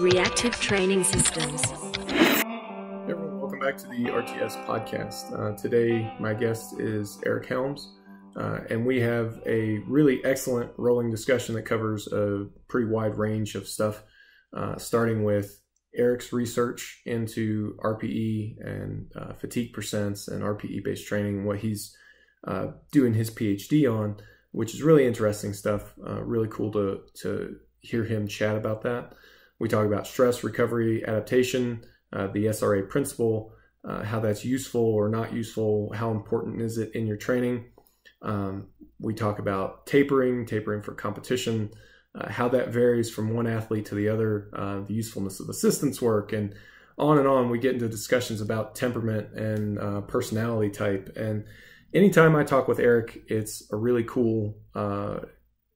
Reactive Training Systems. Hey everyone, welcome back to the RTS podcast. Today, my guest is Eric Helms, and we have a really excellent rolling discussion that covers a pretty wide range of stuff, starting with Eric's research into RPE and fatigue percents and RPE-based training, what he's doing his PhD on, which is really interesting stuff. Really cool to hear him chat about that. We talk about stress, recovery, adaptation, the SRA principle, how that's useful or not useful, how important is it in your training. We talk about tapering for competition, how that varies from one athlete to the other, the usefulness of assistance work, and on. We get into discussions about temperament and personality type. And anytime I talk with Eric, it's a really cool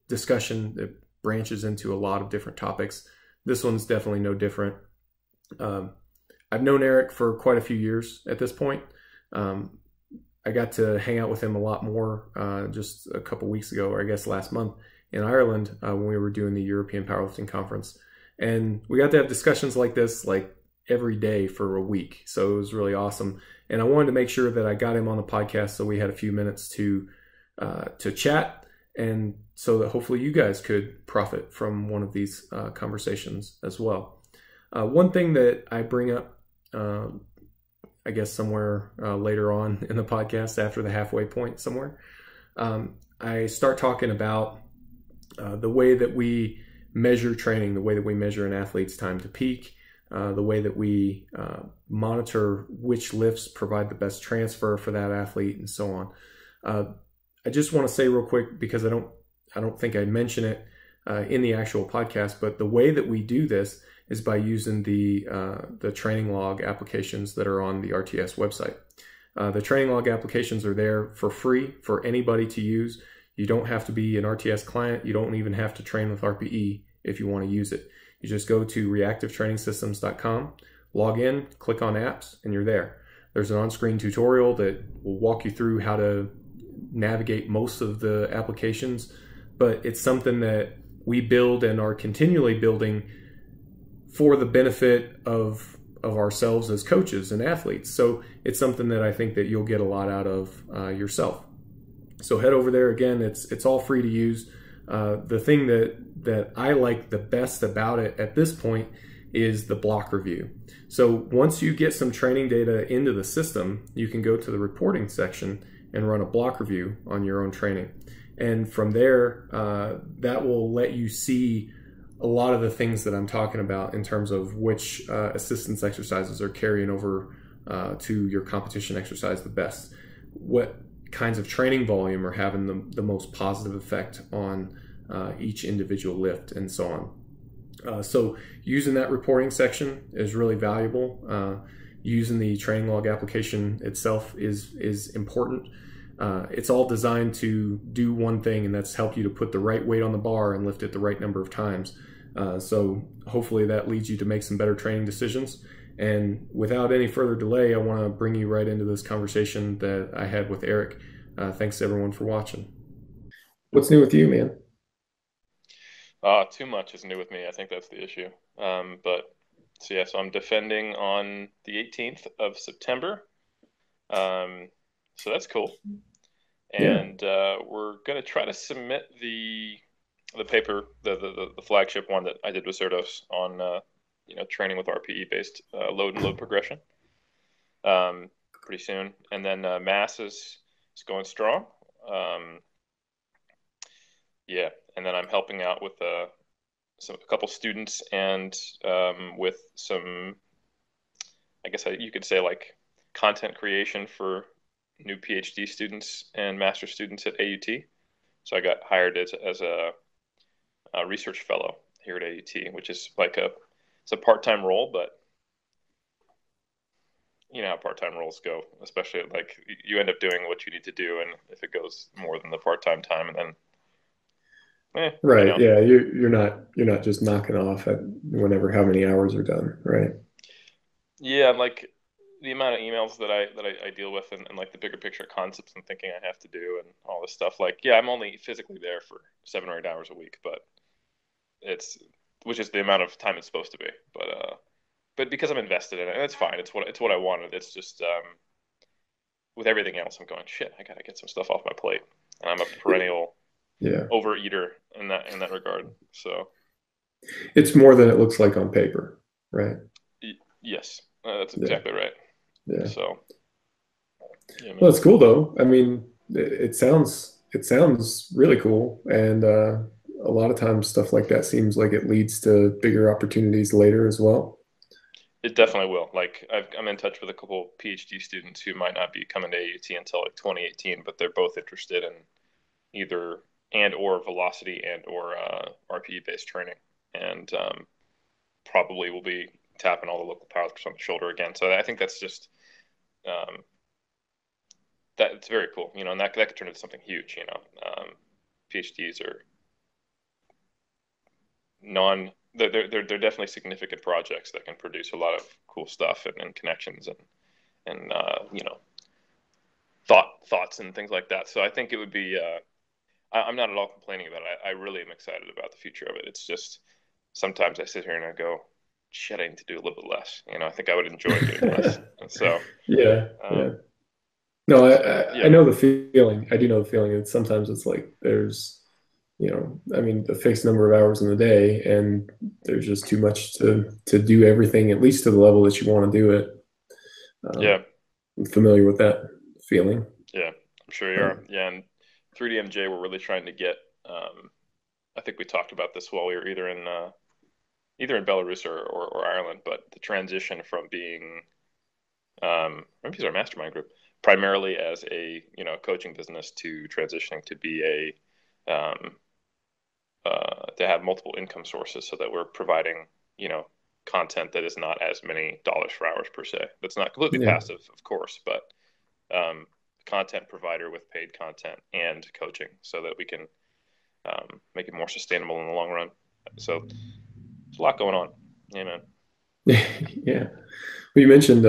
discussion that branches into a lot of different topics. This one's definitely no different. I've known Eric for quite a few years at this point. I got to hang out with him a lot more just a couple weeks ago, or I guess last month in Ireland when we were doing the European Powerlifting Conference. And we got to have discussions like this like every day for a week. So it was really awesome. And I wanted to make sure that I got him on the podcast so we had a few minutes to chat, and so that hopefully you guys could profit from one of these conversations as well. One thing that I bring up, I guess somewhere later on in the podcast after the halfway point somewhere, I start talking about the way that we measure training, the way that we measure an athlete's time to peak, the way that we monitor which lifts provide the best transfer for that athlete, and so on. I just want to say real quick, because I don't think I mention it in the actual podcast, but the way that we do this is by using the training log applications that are on the RTS website. The training log applications are there for free for anybody to use. You don't have to be an RTS client. You don't even have to train with RPE if you want to use it. You just go to reactivetrainingsystems.com, log in, click on apps, and you're there. There's an on-screen tutorial that will walk you through how to navigate most of the applications, but it's something that we build and are continually building for the benefit of ourselves as coaches and athletes. So it's something that I think that you'll get a lot out of yourself. So head over there. Again, it's all free to use. The thing that I like the best about it at this point is the block review. So once you get some training data into the system, you can go to the reporting section and run a block review on your own training. And from there, that will let you see a lot of the things that I'm talking about in terms of which assistance exercises are carrying over to your competition exercise the best. What kinds of training volume are having the most positive effect on each individual lift, and so on. So using that reporting section is really valuable. Using the training log application itself is important. It's all designed to do one thing, and that's help you to put the right weight on the bar and lift it the right number of times. So hopefully that leads you to make some better training decisions. And without any further delay, I want to bring you right into this conversation that I had with Eric. Thanks everyone for watching. What's new with you, man? Too much is new with me. I think that's the issue. So I'm defending on the 18th of September. So that's cool. And we're going to try to submit the paper, the flagship one that I did with Certos on training with RPE based load and load progression pretty soon. And then Mass is going strong. And then I'm helping out with a couple students and with some, I guess you could say, like content creation for new PhD students and master students at AUT. So I got hired as a research fellow here at AUT, which is like it's a part-time role, but you know how part-time roles go, especially like you end up doing what you need to do, and if it goes more than the part-time time, and then right, yeah, you're not just knocking off at whenever how many hours are done, right? Yeah, like the amount of emails that I deal with, and like the bigger picture concepts and thinking I have to do and all this stuff. Like, yeah, I'm only physically there for 7 or 8 hours a week, but it's which is the amount of time it's supposed to be. But because I'm invested in it, and it's fine. It's what I wanted. It's just with everything else, I'm going, shit, I gotta get some stuff off my plate, and I'm a perennial Yeah. overeater in that regard. So It's more than it looks like on paper, right? yes, that's Yeah. exactly right. Yeah. So yeah, Well, man. it's cool though. I mean, it sounds really cool, and a lot of times stuff like that seems like it leads to bigger opportunities later as well. It definitely will. Like I'm in touch with a couple PhD students who might not be coming to AUT until like 2018, but they're both interested in either and or velocity and or RPE based training, and probably will be tapping all the local powerlifters on the shoulder again. So I think that's just um, that it's very cool, and that could turn into something huge. PhDs are they're definitely significant projects that can produce a lot of cool stuff and connections and thoughts and things like that. So I think it would be. I'm not at all complaining about it. I really am excited about the future of it. It's just sometimes I sit here and I go, shit, I need to do a little bit less. I think I would enjoy doing less. And so, Yeah, um, yeah. No, I yeah, know the feeling. I do know the feeling that sometimes it's like there's, I mean, a fixed number of hours in the day, and there's just too much to do everything, at least to the level that you want to do it. yeah, I'm familiar with that feeling. yeah. I'm sure you are. Um, Yeah, and 3DMJ, we're really trying to get. I think we talked about this while we were either in Belarus or Ireland, but the transition from being maybe it's our mastermind group primarily as a coaching business to transitioning to be to have multiple income sources so that we're providing content that is not as many dollars for hours per se. That's not completely yeah. passive, of course, but um, content provider with paid content and coaching so that we can make it more sustainable in the long run. So there's a lot going on. Yeah, man. Yeah. Well, you mentioned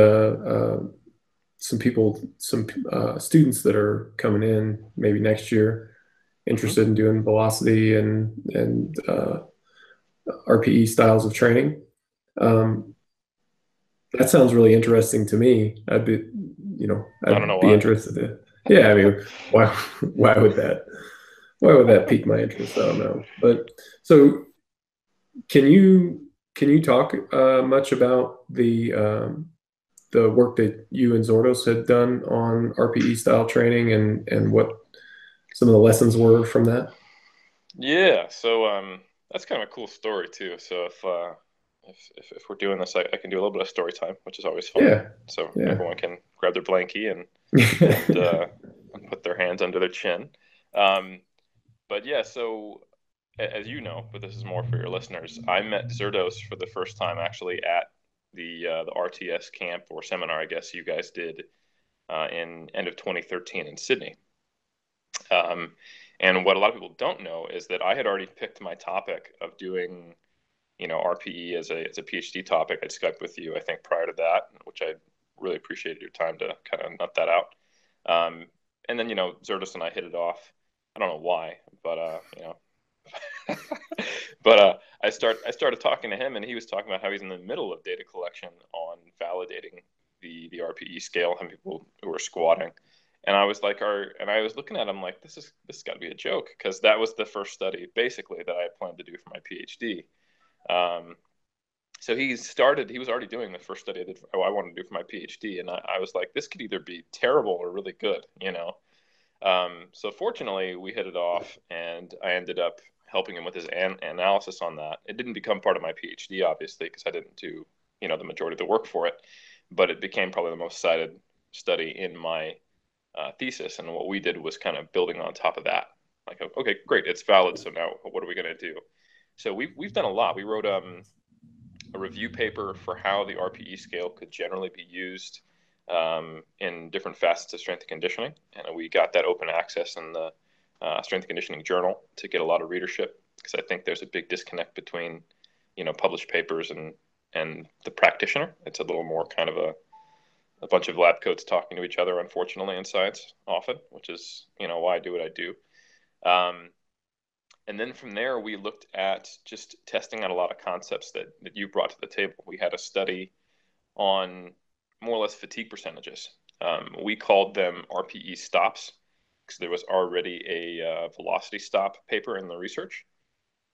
some students that are coming in maybe next year, Mm-hmm. interested in doing velocity and RPE styles of training. Um, that sounds really interesting to me. I don't know I'd be why. interested to. Yeah, I mean, why why would that why would that pique my interest? I don't know. But so can you talk much about the work that you and Zordos had done on RPE style training and what some of the lessons were from that? Yeah, so that's kind of a cool story too. So if we're doing this, I can do a little bit of story time, which is always fun. Yeah, So yeah. everyone can grab their blankie and put their hands under their chin. Um, but yeah, so as you know, but this is more for your listeners, I met Zerdos for the first time actually at the RTS camp or seminar, I guess you guys did in end of 2013 in Sydney. Um, and what a lot of people don't know is that I had already picked my topic of doing, RPE as a PhD topic. I'd Skyped with you, I think, prior to that, which I really appreciated your time to kind of nut that out. And then, Zertus and I hit it off. I don't know why, but but I started talking to him, and he was talking about how he's in the middle of data collection on validating the RPE scale and people who are squatting. And I was like, and I was looking at him like, this got to be a joke because that was the first study basically that I planned to do for my PhD. Um, so he was already doing the first study that I wanted to do for my PhD, and I was like, this could either be terrible or really good. So fortunately, we hit it off, and I ended up helping him with his analysis on that. It didn't become part of my PhD, obviously, because I didn't do the majority of the work for it, but it became probably the most cited study in my thesis. And what we did was kind of building on top of that. Like, okay, great, it's valid. So now, what are we going to do? So we've done a lot. We wrote a review paper for how the RPE scale could generally be used in different facets of strength and conditioning. And we got that open access in the Strength and Conditioning Journal to get a lot of readership because I think there's a big disconnect between, published papers and the practitioner. It's a little more kind of a bunch of lab coats talking to each other, unfortunately, in science often, which is, why I do what I do. Um, And then from there, we looked at just testing out a lot of concepts that you brought to the table. We had a study on more or less fatigue percentages. We called them RPE stops because there was already a velocity stop paper in the research.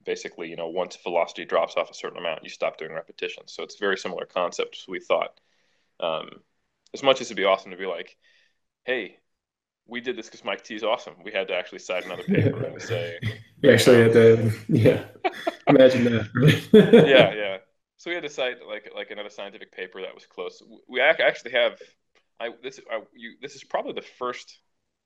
Basically, once velocity drops off a certain amount, you stop doing repetitions. So it's very similar concepts. We thought, as much as it'd be awesome to be like, hey, we did this because Mike T is awesome. We had to actually cite another paper and say, you actually had to, imagine that. yeah. So we had to cite like another scientific paper that was close. We actually have, this is probably the first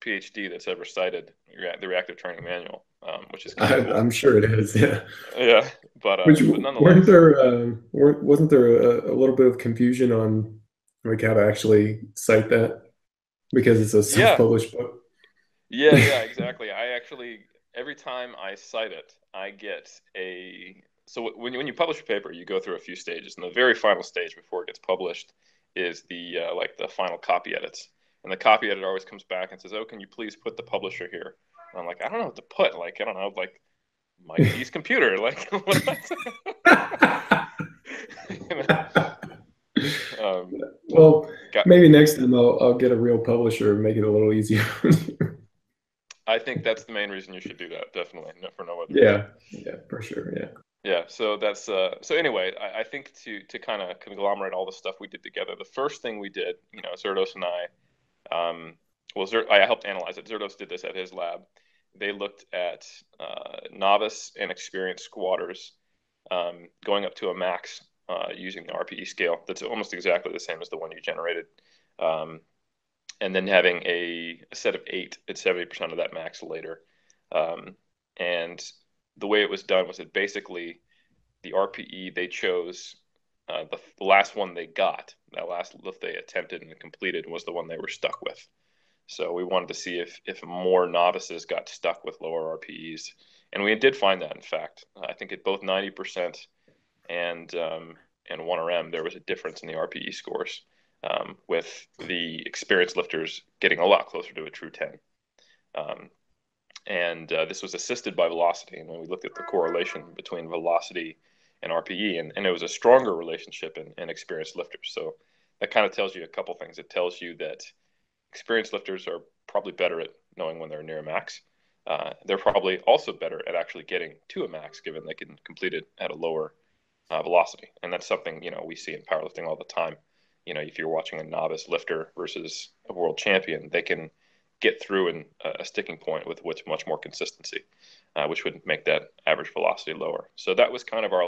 PhD that's ever cited the Reactive Training Manual, which is kind of cool. I'm sure it is, yeah. Yeah, but Wasn't nonetheless, there a little bit of confusion on like how to actually cite that because it's a self-published book? Yeah, exactly. I actually, every time I cite it, I get so when you publish a paper, you go through a few stages, and the very final stage before it gets published is the the final copy edits. And the copy editor always comes back and says, "Oh, can you please put the publisher here?" And I'm like, "I don't know what to put. Like, I don't know, like Mike T's computer. Like, what well, maybe next time I'll get a real publisher and make it a little easier. I think that's the main reason you should do that. Definitely, for no other reason. Yeah, for sure. Yeah. So that's so anyway, I think to kind of conglomerate all the stuff we did together, the first thing we did, Zerdos and I, I helped analyze it. Zerdos did this at his lab. They looked at novice and experienced squatters going up to a max using the RPE scale. That's almost exactly the same as the one you generated. And then having a set of 8 at 70% of that max later. And the way it was done was that basically the RPE they chose, the last one they got, that last lift they attempted and completed was the one they were stuck with. So we wanted to see if more novices got stuck with lower RPEs. And we did find that, in fact. I think at both 90% and 1RM, there was a difference in the RPE scores. With the experienced lifters getting a lot closer to a true 10. And this was assisted by velocity. And when we looked at the correlation between velocity and RPE, and it was a stronger relationship in experienced lifters. So that kind of tells you a couple things. It tells you that experienced lifters are probably better at knowing when they're near a max. They're probably also better at actually getting to a max, given they can complete it at a lower velocity. And that's something, we see in powerlifting all the time. If you're watching a novice lifter versus a world champion, they can get through a sticking point with much more consistency, which would make that average velocity lower. So that was kind of our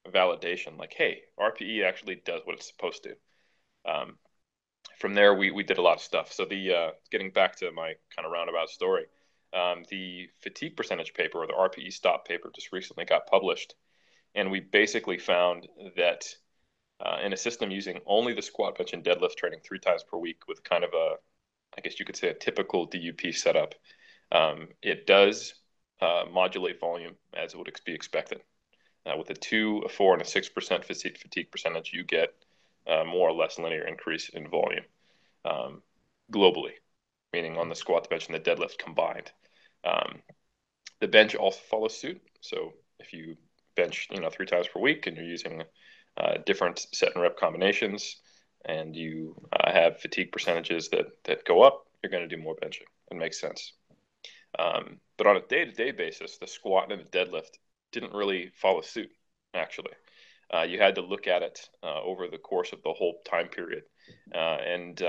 validation, hey, RPE actually does what it's supposed to. From there, we did a lot of stuff. So getting back to my kind of roundabout story, the fatigue percentage paper, or the RPE stop paper, just recently got published. And we basically found that in a system using only the squat, bench, and deadlift training 3 times per week with kind of I guess you could say a typical DUP setup, it does modulate volume as would be expected. With a 2, a 4, and a 6% fatigue percentage, you get more or less linear increase in volume globally, meaning on the squat, the bench, and the deadlift combined. The bench also follows suit. So if you bench 3 times per week and you're using different set and rep combinations, and you have fatigue percentages that go up, you're going to do more benching. It makes sense. But on a day-to-day basis, the squat and the deadlift didn't really follow suit, actually. You had to look at it over the course of the whole time period. And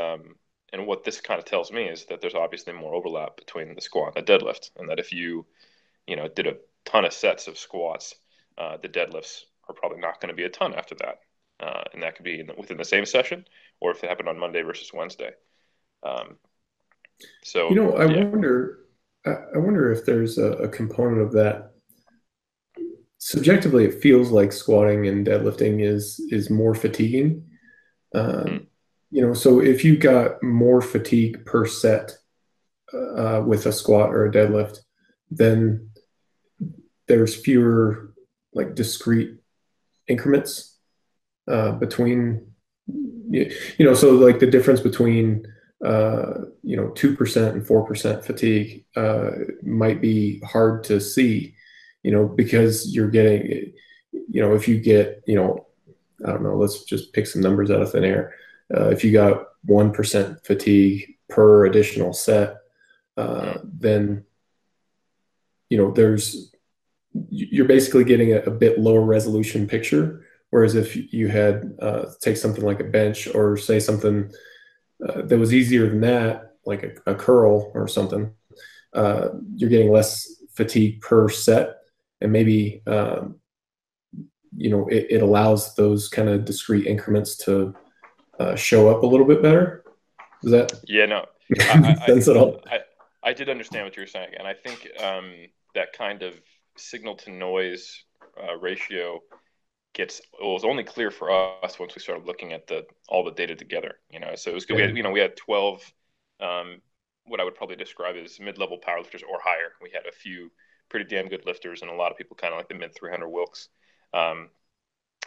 what this kind of tells me is that there's obviously more overlap between the squat and the deadlift, and that if you did a ton of sets of squats, the deadlifts are probably not going to be a ton after that. And that could be within the same session, or if it happened on Monday versus Wednesday. So I wonder if there's a component of that. Subjectively, it feels like squatting and deadlifting is more fatiguing. So if you got more fatigue per set with a squat or a deadlift, then there's fewer discrete increments between, so the difference between 2% and 4% fatigue might be hard to see because you're getting, if you get, I don't know, let's just pick some numbers out of thin air. If you got 1% fatigue per additional set, then, you're basically getting a bit lower resolution picture. Whereas if you had take something like a bench, or say something that was easier than that, like a curl or something, you're getting less fatigue per set, and maybe it allows those kind of discrete increments to show up a little bit better. Does that Yeah, no, make sense at all? I did understand what you were saying, and I think that kind of signal to noise ratio was only clear for us once we started looking at all the data together. So it was good. Yeah. We had 12, what I would probably describe as mid-level powerlifters or higher. We had a few pretty damn good lifters, and a lot of people kind of like the mid 300 Wilks.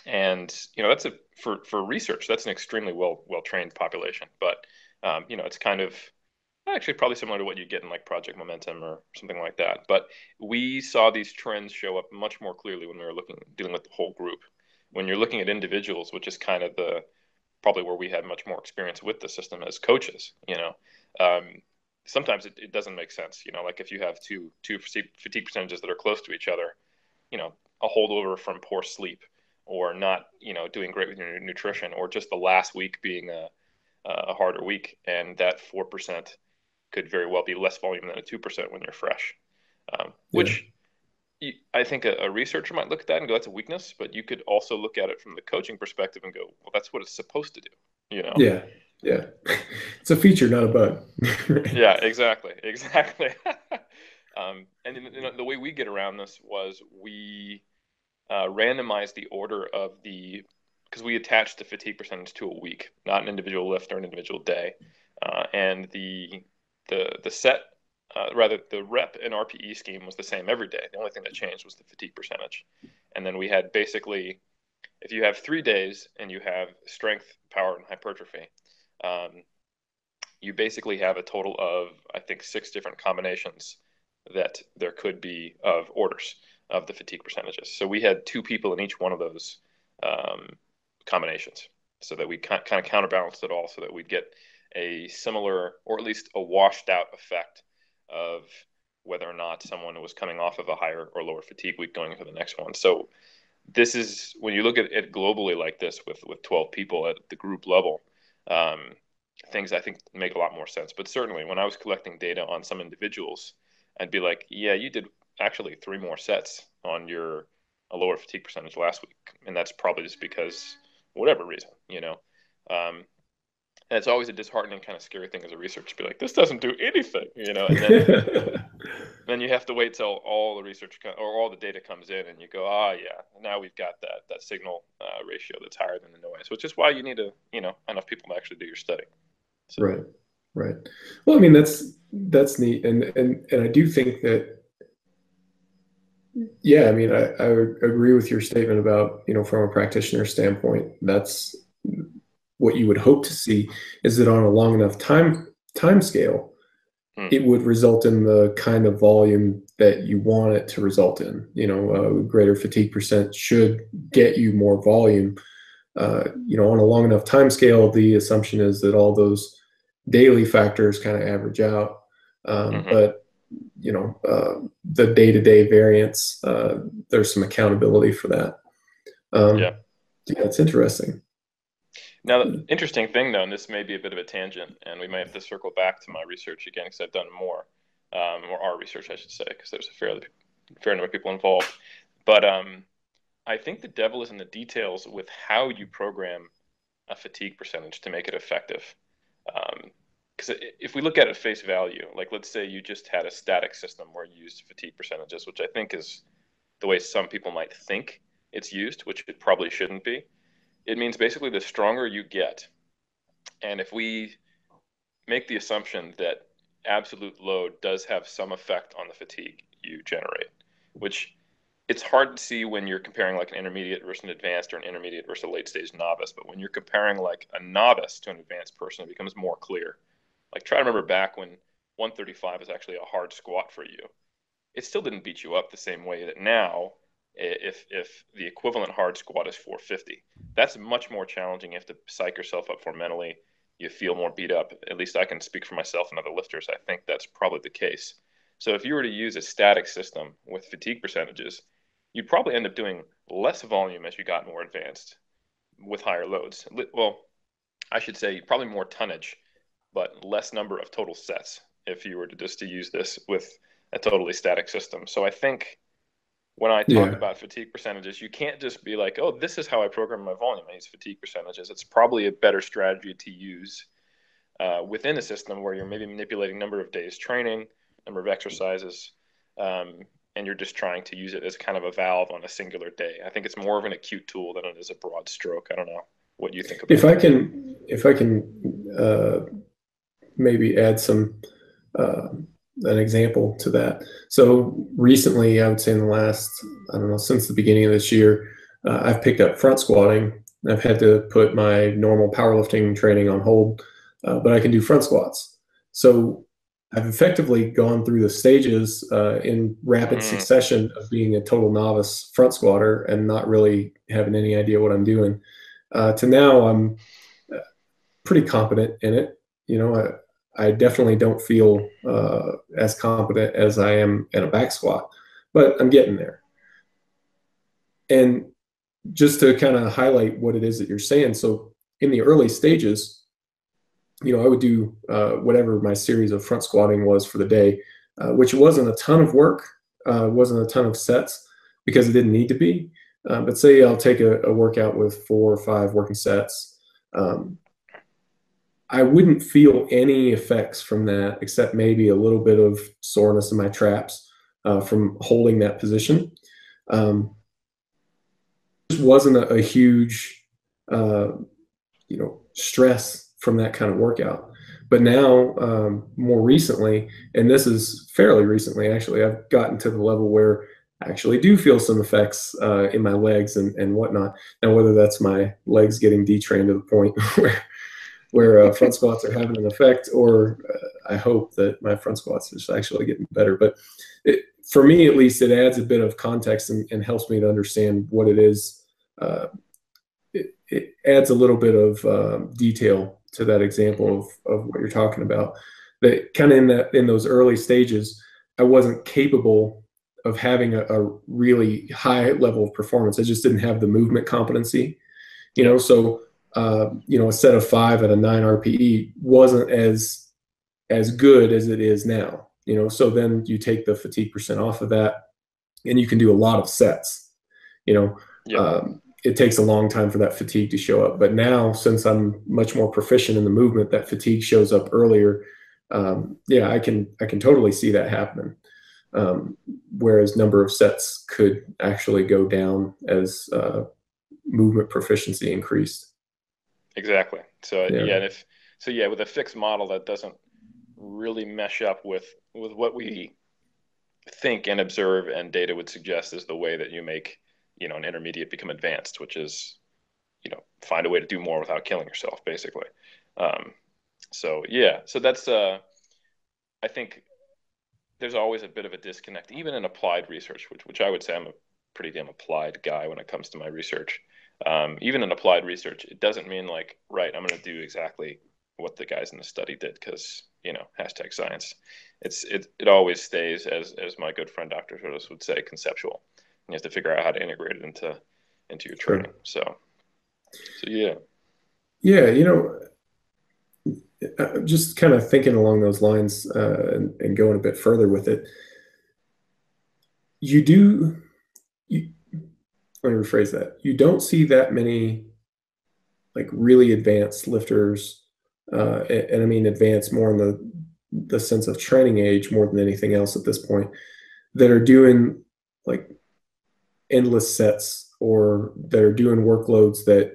And that's for research, that's an extremely well trained population. But it's kind of actually probably similar to what you get in like Project Momentum or something like that. But we saw these trends show up much more clearly when we were dealing with the whole group. When you're looking at individuals, which is kind of probably where we had much more experience with the system as coaches, sometimes it doesn't make sense. Like if you have two fatigue percentages that are close to each other, a holdover from poor sleep, or not, doing great with your nutrition, or just the last week being a harder week, and that 4% could very well be less volume than a 2% when you're fresh. Yeah. Which I think a researcher might look at that and go, that's a weakness, but you could also look at it from the coaching perspective and go, well, that's what it's supposed to do. Yeah. Yeah. It's a feature, not a bug. Yeah, exactly. And the way we get around this was we randomized the order of because we attached the fatigue percentage to a week, not an individual lift or an individual day, and the set, rather the rep and RPE scheme was the same every day. The only thing that changed was the fatigue percentage. And then we had basically, if you have 3 days and you have strength, power, and hypertrophy, you basically have a total of, I think, 6 different combinations that there could be of orders of the fatigue percentages. So we had 2 people in each one of those combinations, so that we kind of counterbalanced it all, so that we'd get a similar, or at least a washed out effect of whether or not someone was coming off of a higher or lower fatigue week going into the next one. So this is, when you look at it globally like this with 12 people at the group level, things I think make a lot more sense. But certainly when I was collecting data on some individuals, I'd be like, yeah, you did actually 3 more sets on a lower fatigue percentage last week. And that's probably just because whatever reason. And it's always a disheartening, kind of scary thing as a researcher to be like, this doesn't do anything, and then you have to wait till all the research or all the data comes in, and you go, yeah, now we've got that signal ratio that's higher than the noise, which is why you need enough people to actually do your study. So. Right. Well, I mean, that's neat, and I do think that, yeah, I mean, I agree with your statement about, from a practitioner standpoint, that's what you would hope to see, is that on a long enough time scale, it would result in the kind of volume that you want it to result in. Greater fatigue percent should get you more volume. On a long enough time scale, the assumption is that all those daily factors kind of average out. But the day-to-day variance, there's some accountability for that. Yeah, it's interesting. Now, the interesting thing, though, and this may be a bit of a tangent, and we may have to circle back to my research again, because I've done more, or our research, I should say, because there's a fair number of people involved. But I think the devil is in the details with how you program a fatigue percentage to make it effective. Because if we look at it at face value, like let's say you just had a static system where you used fatigue percentages, which I think is the way some people might think it's used, which it probably shouldn't be. It means basically the stronger you get, and if we make the assumption that absolute load does have some effect on the fatigue you generate, which it's hard to see when you're comparing like an intermediate versus an advanced, or an intermediate versus a late stage novice. But when you're comparing like a novice to an advanced person, it becomes more clear. Like try to remember back when 135 is actually a hard squat for you. it still didn't beat you up the same way that now, if the equivalent hard squat is 450, that's much more challenging. You have to psych yourself up for mentally. You feel more beat up. At least I can speak for myself and other lifters. I think that's probably the case. So if you were to use a static system with fatigue percentages, you'd probably end up doing less volume as you got more advanced with higher loads. Well, I should say probably more tonnage, but less number of total sets if you were to just to use this with a totally static system. So I think when I talk about fatigue percentages, you can't just be like, oh, this is how I program my volume. I use fatigue percentages. It's probably a better strategy to use within a system where you're maybe manipulating number of days training, number of exercises, and you're just trying to use it as kind of a valve on a singular day. I think it's more of an acute tool than it is a broad stroke. I don't know what you think about if that. If I can maybe add some an example to that. So recently, I would say in the last, I don't know, since the beginning of this year, I've picked up front squatting. I've had to put my normal powerlifting training on hold, but I can do front squats. So I've effectively gone through the stages in rapid succession of being a total novice front squatter and not really having any idea what I'm doing, to now I'm pretty competent in it. You know, I definitely don't feel as competent as I am in a back squat, but I'm getting there. And just to kind of highlight what it is that you're saying. So in the early stages, you know, I would do whatever my series of front squatting was for the day, which wasn't a ton of work, wasn't a ton of sets because it didn't need to be. But say I'll take a workout with 4 or 5 working sets. I wouldn't feel any effects from that except maybe a little bit of soreness in my traps from holding that position. Just wasn't a huge, stress from that kind of workout. But now, more recently, and this is fairly recently, actually, I've gotten to the level where I actually do feel some effects in my legs and whatnot. Now, whether that's my legs getting detrained to the point where front squats are having an effect, or I hope that my front squats are just actually getting better. But for me, at least, it adds a bit of context and helps me to understand what it is. It adds a little bit of detail to that example of what you're talking about. That kind of in those early stages, I wasn't capable of having a really high level of performance. I just didn't have the movement competency, so a set of 5 at a 9 RPE wasn't as good as it is now, so then you take the fatigue percent off of that and you can do a lot of sets, it takes a long time for that fatigue to show up. But now, since I'm much more proficient in the movement, that fatigue shows up earlier. I can totally see that happening. Whereas number of sets could actually go down as movement proficiency increased. Exactly. So with a fixed model that doesn't really mesh up with what we think and observe and data would suggest is the way that you make an intermediate become advanced, which is find a way to do more without killing yourself, basically. So that's I think there's always a bit of a disconnect, even in applied research, which I would say I'm a pretty damn applied guy when it comes to my research. Even in applied research, it doesn't mean like, right, I'm going to do exactly what the guys in the study did because, #science. It always stays, as my good friend Dr. Sotos would say, conceptual. And you have to figure out how to integrate it into your training. Sure. So yeah. Yeah, just kind of thinking along those lines and going a bit further with it. Let me rephrase that. You don't see that many like really advanced lifters, and I mean advanced more in the sense of training age more than anything else at this point, that are doing like endless sets or that are doing workloads that,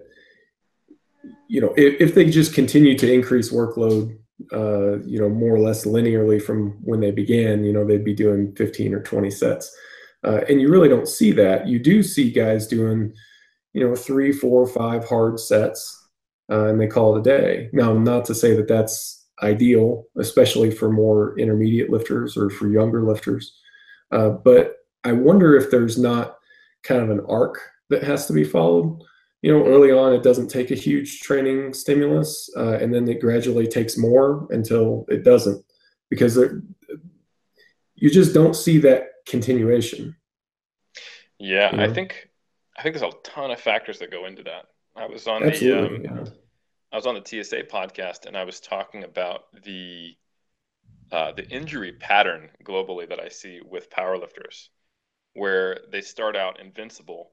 if they just continue to increase workload, more or less linearly from when they began, they'd be doing 15 or 20 sets. And you really don't see that. You do see guys doing, 3, 4, 5 hard sets, and they call it a day. Now, not to say that that's ideal, especially for more intermediate lifters or for younger lifters. But I wonder if there's not kind of an arc that has to be followed. Early on, it doesn't take a huge training stimulus, and then it gradually takes more until it doesn't, because you just don't see that continuation. Yeah, You know, I think there's a ton of factors that go into that. I was on absolutely, yeah, I was on the TSA podcast, and I was talking about the injury pattern globally that I see with powerlifters, where they start out invincible,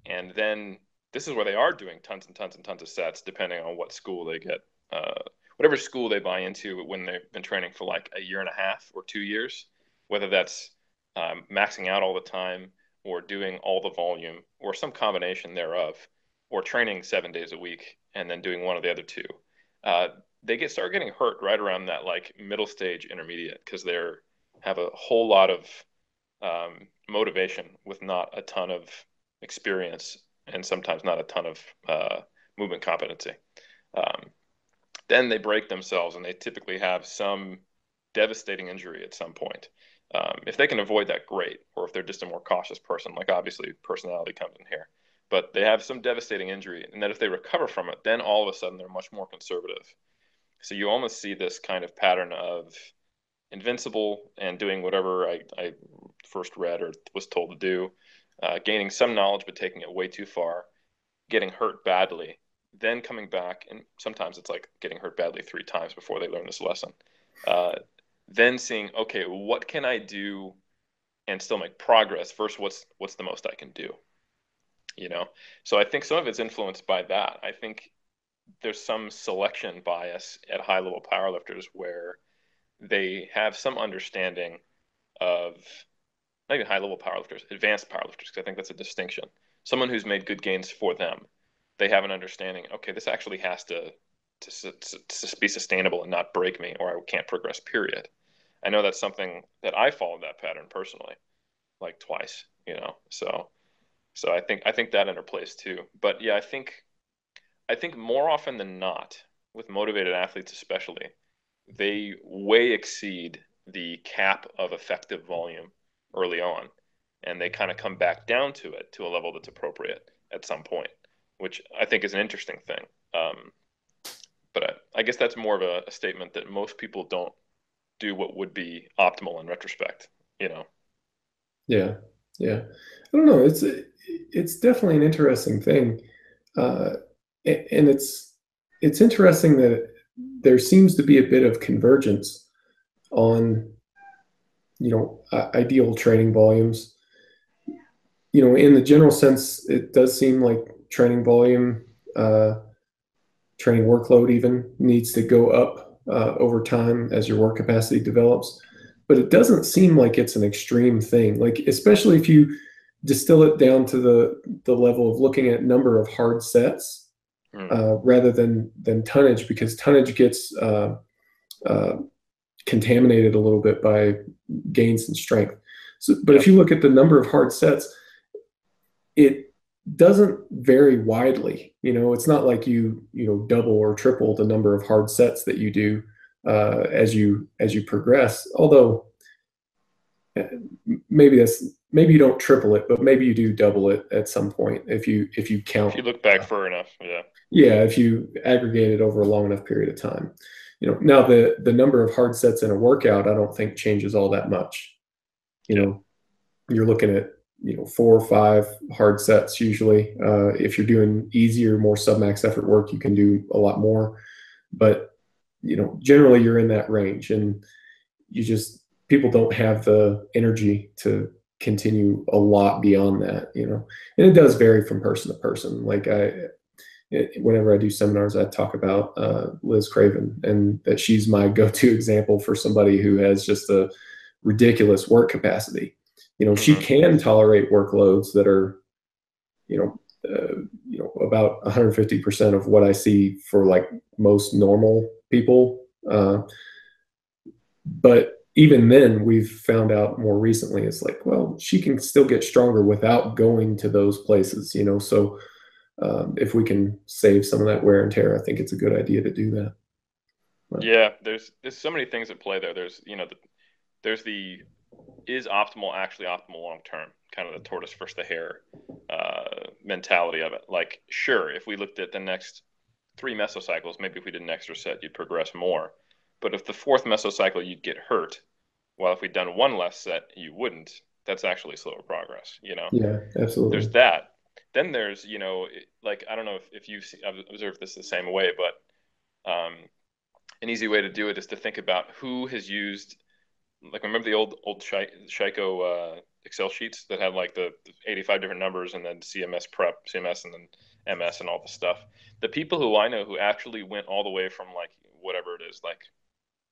and then this is where they are doing tons and tons and tons of sets, depending on what school they get, uh, whatever school they buy into when they've been training for like a year and a half or 2 years, whether that's maxing out all the time or doing all the volume or some combination thereof, or training 7 days a week and then doing one of the other two. Uh, they start getting hurt right around that like middle stage intermediate because they're have a whole lot of motivation with not a ton of experience and sometimes not a ton of movement competency. Um, then they break themselves and they typically have some devastating injury at some point. If they can avoid that, great. Or if they're just a more cautious person, like obviously personality comes in here. But they have some devastating injury, and then if they recover from it, then all of a sudden they're much more conservative. So you almost see this kind of pattern of invincible and doing whatever I first read or was told to do, gaining some knowledge but taking it way too far, getting hurt badly, then coming back, and sometimes it's like getting hurt badly 3 times before they learn this lesson. Uh, then seeing, okay, what can I do and still make progress? First, what's the most I can do? You know, so I think some of it's influenced by that. I think there's some selection bias at high level powerlifters where they have some understanding of not even high level powerlifters, advanced powerlifters, because I think that's a distinction. Someone who's made good gains for them, they have an understanding. Okay, this actually has to be sustainable and not break me, or I can't progress. Period. I know that's something that I followed that pattern personally, like twice. So I think that interplays too. But yeah, I think more often than not, with motivated athletes especially, they way exceed the cap of effective volume early on, and they kind of come back down to it to a level that's appropriate at some point, which I think is an interesting thing. But I guess that's more of a statement that most people don't do what would be optimal in retrospect, you know? yeah, yeah. I don't know. It's definitely an interesting thing, uh, and it's interesting that there seems to be a bit of convergence on ideal training volumes. In the general sense, it does seem like training volume, training workload even needs to go up over time as your work capacity develops. But it doesn't seem like it's an extreme thing. Like, especially if you distill it down to the level of looking at number of hard sets rather than tonnage, because tonnage gets uh, contaminated a little bit by gains in strength. So, but if you look at the number of hard sets, it doesn't vary widely. It's not like you double or triple the number of hard sets that you do as you progress. Although maybe you don't triple it, but maybe you do double it at some point if you count. If you look back far enough, yeah. Yeah, if you aggregate it over a long enough period of time. Now the number of hard sets in a workout, I don't think changes all that much. You're looking at 4 or 5 hard sets usually. If you're doing easier, more submax effort work, you can do a lot more. But generally you're in that range, and people don't have the energy to continue a lot beyond that. And it does vary from person to person. Like whenever I do seminars, I talk about Liz Craven, and that she's my go-to example for somebody who has just a ridiculous work capacity. She can tolerate workloads that are, about 150% of what I see for like most normal people. But even then, we've found out more recently, it's like, well, she can still get stronger without going to those places. So if we can save some of that wear and tear, I think it's a good idea to do that. Yeah, there's so many things at play there. There's the is optimal actually optimal long term? Kind of the tortoise versus the hare mentality of it. Like, sure, if we looked at the next 3 mesocycles, maybe if we did an extra set, you'd progress more. But if the 4th mesocycle, you'd get hurt. While if we'd done 1 less set, you wouldn't. That's actually slower progress, you know? Yeah, There's absolutely. that. Then there's, like, I don't know if you've observed this the same way, but an easy way to do it is to think about who has used, like, remember the old Shico Excel sheets that had like the 85 different numbers and then CMS prep, CMS, and then MS and all the stuff. The people who I know who actually went all the way from like whatever it is, like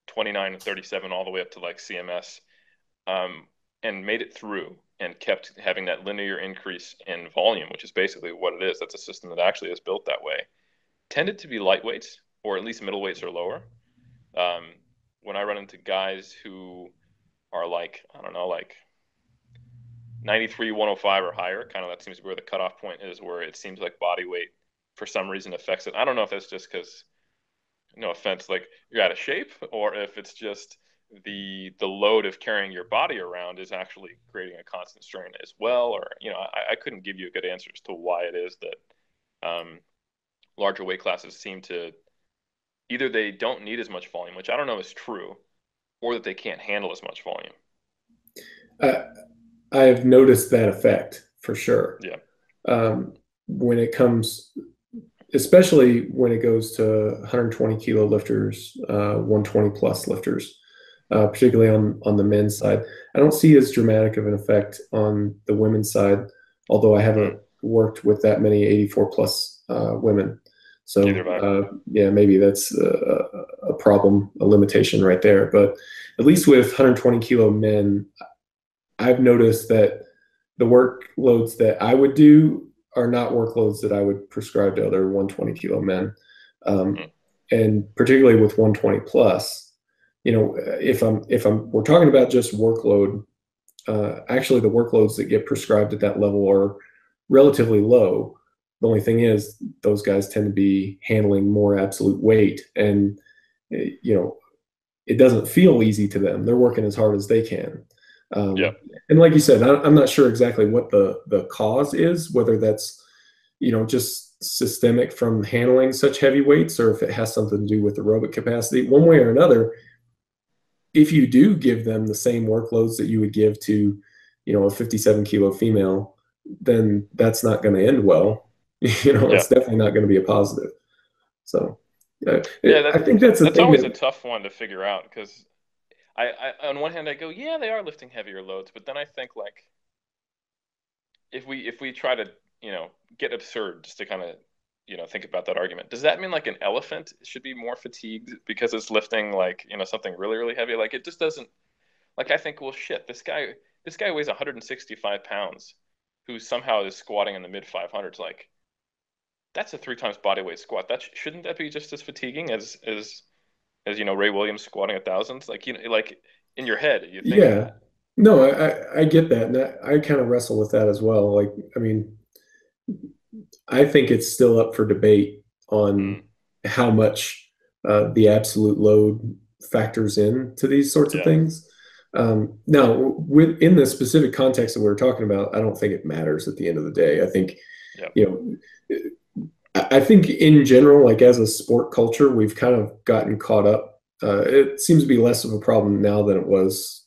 29 and 37 all the way up to like CMS, um, and made it through and kept having that linear increase in volume, which is basically what it is. That's a system that actually is built that way. Tended to be lightweights, or at least middle weights or lower. Um, when I run into guys who are like, I don't know, like 93, 105 or higher, kind of that seems to be where the cutoff point is, where it seems like body weight for some reason affects it. I don't know if that's just because, no offense, like you're out of shape, or if it's just the load of carrying your body around is actually creating a constant strain as well. Or, I couldn't give you a good answer as to why it is that larger weight classes seem to either they don't need as much volume, which I don't know is true, or that they can't handle as much volume. I, I have noticed that effect for sure. Yeah. When it comes, especially when it goes to 120 kilo lifters, 120 plus lifters, particularly on the men's side. I don't see as dramatic of an effect on the women's side, although I haven't worked with that many 84 plus women. So yeah, maybe that's a problem, a limitation right there. But at least with 120 kilo men, I've noticed that the workloads that I would do are not workloads that I would prescribe to other 120 kilo men. And particularly with 120 plus, if we're talking about just workload, actually the workloads that get prescribed at that level are relatively low. The only thing is those guys tend to be handling more absolute weight, and it doesn't feel easy to them. They're working as hard as they can. And like you said, I'm not sure exactly what the cause is, whether that's, just systemic from handling such heavy weights, or if it has something to do with aerobic capacity. One way or another, if you do give them the same workloads that you would give to, a 57 kilo female, then that's not going to end well. It's definitely not going to be a positive. So I think that's always a tough one to figure out, because I on one hand I go, yeah, they are lifting heavier loads, but then I think, like, if we try to get absurd just to kind of think about that argument, does that mean like an elephant should be more fatigued because it's lifting like something really really heavy? Like, it just doesn't, like, I think, well, shit, this guy weighs 165 pounds, who somehow is squatting in the mid 500s. Like, that's a 3 times body weight squat. Shouldn't that be just as fatiguing as Ray Williams squatting 1,000s? Like, like in your head, you think that. No, I get that. And I kind of wrestle with that as well. Like, I mean, I think it's still up for debate on how much the absolute load factors in to these sorts of things. Now, in the specific context that we're talking about, I don't think it matters at the end of the day. I think, I think in general, like as a sport culture, we've kind of gotten caught up. It seems to be less of a problem now than it was,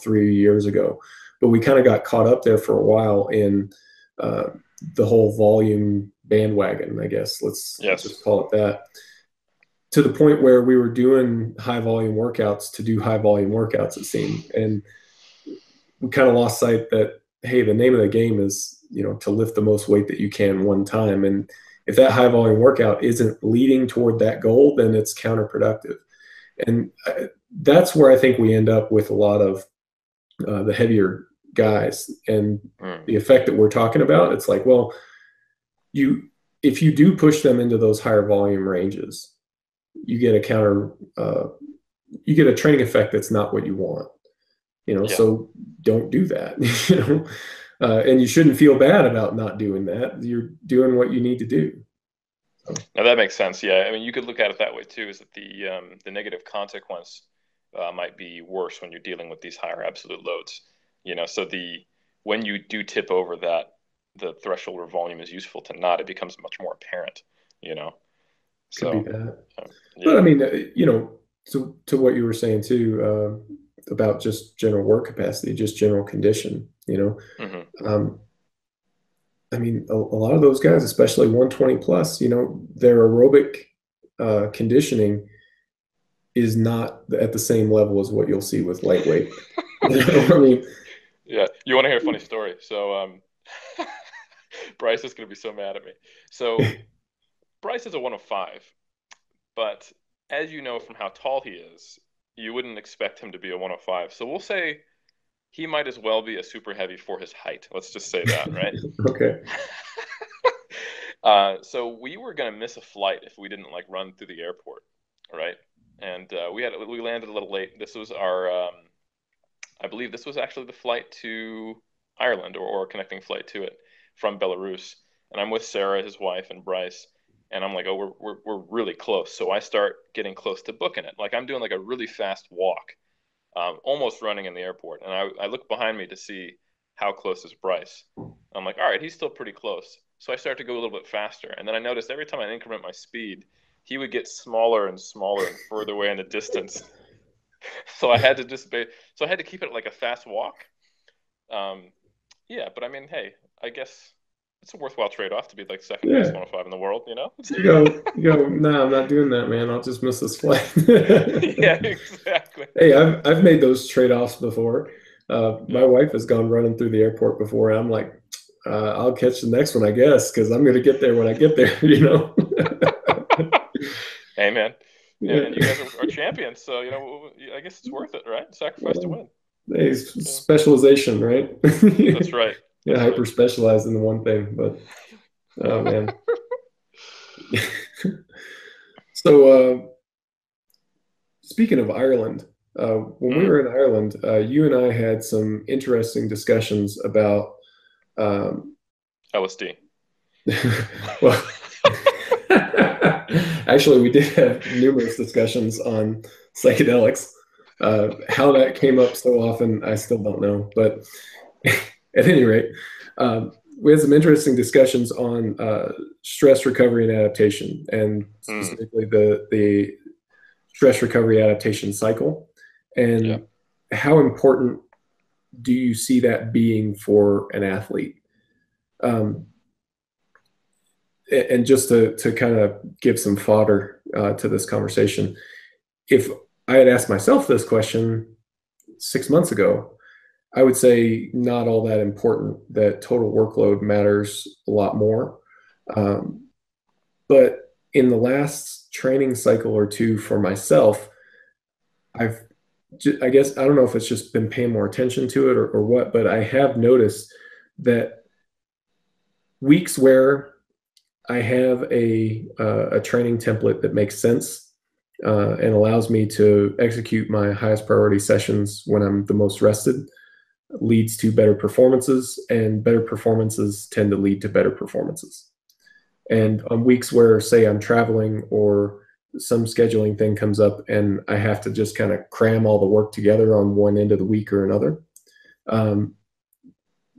3 years ago. But we kind of got caught up there for a while in the whole volume bandwagon, I guess. Let's just call it that. To the point where we were doing high volume workouts to do high volume workouts, it seemed. And we kind of lost sight that, hey, the name of the game is, to lift the most weight that you can one time. And if that high volume workout isn't leading toward that goal, then it's counterproductive. And that's where I think we end up with a lot of the heavier guys, and the effect that we're talking about. It's like, well, if you do push them into those higher volume ranges, you get a training effect that's not what you want. So don't do that. And you shouldn't feel bad about not doing that. You're doing what you need to do. Now that makes sense. Yeah, I mean, you could look at it that way too. Is that the negative consequence might be worse when you're dealing with these higher absolute loads. So when you do tip over that the threshold or volume is useful to not, it becomes much more apparent, you know. Could be So that. But I yeah. mean, to what you were saying too, about just general work capacity, just general condition, Hmm. I mean, a lot of those guys, especially 120 plus, their aerobic conditioning is not at the same level as what you'll see with lightweight. I mean, Yeah. You want to hear a funny story? So Bryce is going to be so mad at me. So Bryce is a 105, but as you know from how tall he is, you wouldn't expect him to be a 105. So we'll say he might as well be a super heavy for his height. Let's just say that, right? okay. So we were gonna miss a flight if we didn't like run through the airport, right? And we landed a little late. This was I believe this was actually the flight to Ireland, or a connecting flight to it from Belarus. And I'm with Sarah, his wife, and Bryce. And I'm like, oh, we're really close. So I start getting close to booking it. Like I'm doing like a really fast walk, almost running in the airport. And I look behind me to see how close is Bryce. I'm like, all right, he's still pretty close. So I start to go a little bit faster. And then I noticed every time I increment my speed, he would get smaller and smaller and further away in the distance. So I had to so I had to keep it like a fast walk. Um, yeah, but I mean, hey, I guess it's a worthwhile trade-off to be like second best Yeah. 105 in the world, you know? Nah, I'm not doing that, man. I'll just miss this flight. Yeah, exactly. Hey, I've made those trade-offs before. My Yeah. wife has gone running through the airport before, and I'm like, I'll catch the next one, I guess, because I'm going to get there when I get there. Hey, man. And you Yeah. guys are champions, so I guess it's worth it, right? Sacrifice to Well, win. hey, Yeah. specialization, right? That's right. Yeah, That's right. hyper specialized in the one thing, but oh man. So, speaking of Ireland, when we Mm, were in Ireland, you and I had some interesting discussions about, um, LSD. well, actually, we did have numerous discussions on psychedelics. How that came up so often, I still don't know. But at any rate, we had some interesting discussions on stress recovery and adaptation, and Mm, specifically the stress recovery adaptation cycle, yeah. and how important do you see that being for an athlete? Um, and just to kind of give some fodder to this conversation, if I had asked myself this question 6 months ago, I would say not all that important, that total workload matters a lot more. Um, but in the last training cycle or two for myself, I've, I guess, I don't know if it's just been paying more attention to it or what, but I have noticed that weeks where I have a training template that makes sense and allows me to execute my highest priority sessions when I'm the most rested leads to better performances, and better performances tend to lead to better performances. Mm, And on weeks where, say, I'm traveling or some scheduling thing comes up and I have to just kind of cram all the work together on one end of the week or another, um,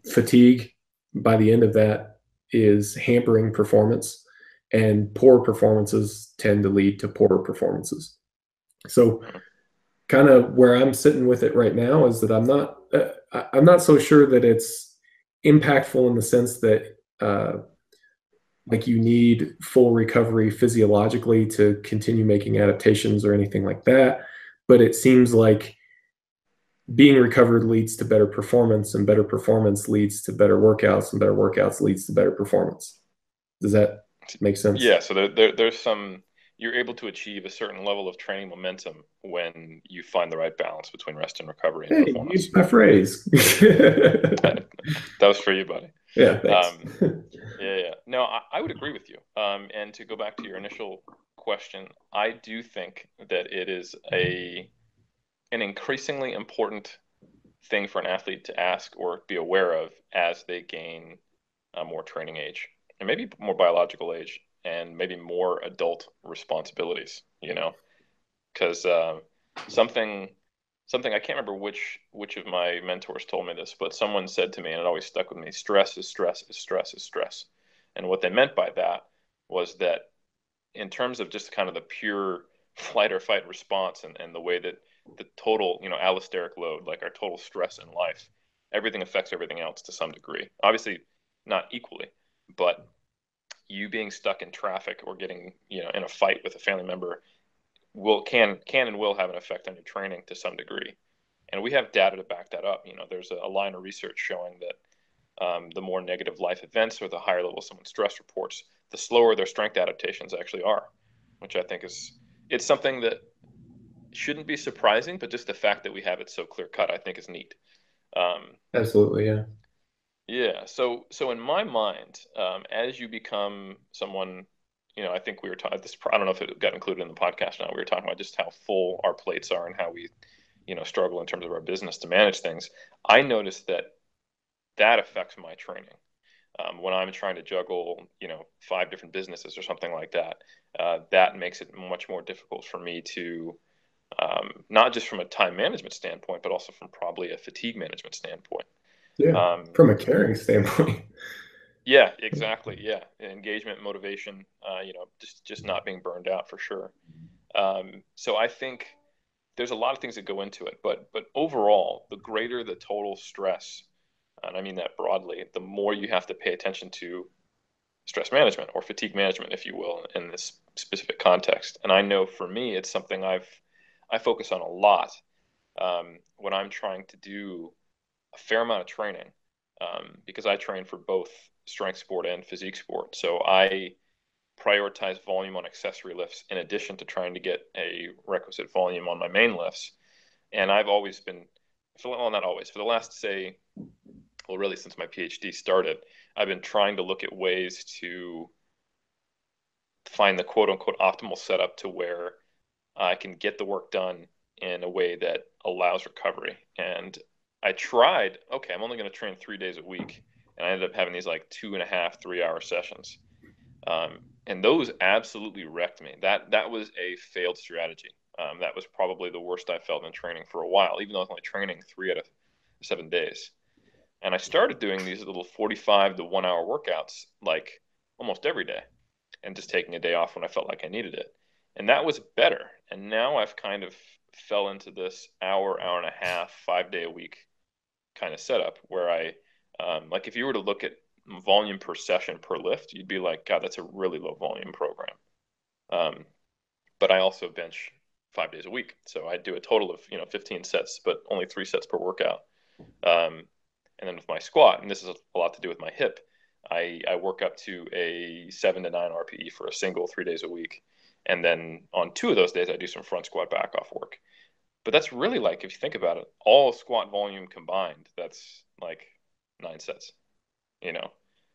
fatigue by the end of that is hampering performance, and poor performances tend to lead to poorer performances. So, mm. kind of where I'm sitting with it right now is that I'm not so sure that it's impactful in the sense that like you need full recovery physiologically to continue making adaptations or anything like that. But it seems like being recovered leads to better performance, and better performance leads to better workouts, and better workouts leads to better performance. Does that make sense? Yeah, so there's you're able to achieve a certain level of training momentum when you find the right balance between rest and recovery and Hey, you performance. used my phrase. That was for you, buddy. Yeah, thanks. Um, yeah. No, I would agree with you. And to go back to your initial question, I do think that it is an increasingly important thing for an athlete to ask or be aware of as they gain more training age and maybe more biological age and maybe more adult responsibilities, because something something I can't remember which of my mentors told me this, but someone said to me, and it always stuck with me: stress is stress is stress is stress. And what they meant by that was that in terms of just kind of the pure flight or fight response and the way that the total, allosteric load, like our total stress in life, everything affects everything else to some degree. Obviously, not equally, but you being stuck in traffic or getting, in a fight with a family member can and will have an effect on your training to some degree. And we have data to back that up. There's a line of research showing that the more negative life events or the higher level someone's stress reports, the slower their strength adaptations actually are, which I think it's something that shouldn't be surprising, but just the fact that we have it so clear cut, I think is neat. Absolutely, yeah. Yeah. So in my mind, as you become someone, I think we were talking this. I don't know if it got included in the podcast. Now we were talking about just how full our plates are and how we, struggle in terms of our business to manage things. I noticed that affects my training. When I'm trying to juggle, 5 different businesses or something like that, that makes it much more difficult for me to, not just from a time management standpoint, but also from probably a fatigue management standpoint. Yeah, from a caring standpoint. Yeah, exactly. Yeah, engagement, motivation, just not being burned out for sure. So I think there's a lot of things that go into it, but overall, the greater the total stress, and I mean that broadly, the more you have to pay attention to stress management or fatigue management, if you will, in this specific context. And I know for me, it's something I focus on a lot when I'm trying to do a fair amount of training, because I train for both strength sport and physique sport. So I prioritize volume on accessory lifts in addition to trying to get a requisite volume on my main lifts. And I've always been, well, not always, for the last, say, well, really since my PhD started, I've been trying to look at ways to find the quote unquote optimal setup to where I can get the work done in a way that allows recovery. And I tried, okay, I'm only going to train 3 days a week. And I ended up having these like 2.5, 3 hour sessions. And those absolutely wrecked me. That was a failed strategy. That was probably the worst I felt in training for a while, even though I was only training 3 out of 7 days. And I started doing these little 45 to 1 hour workouts like almost every day and just taking a day off when I felt like I needed it. And that was better. And now I've kind of fell into this hour and a half, 5 day a week kind of setup where like if you were to look at volume per session per lift, you'd be like, God, that's a really low volume program. But I also bench 5 days a week. So I do a total of, 15 sets, but only 3 sets per workout. And then with my squat, and this is a lot to do with my hip, I work up to a 7 to 9 RPE for a single 3 days a week. And then on 2 of those days, I do some front squat back off work. But that's really like, if you think about it, all squat volume combined, that's like 9 sets,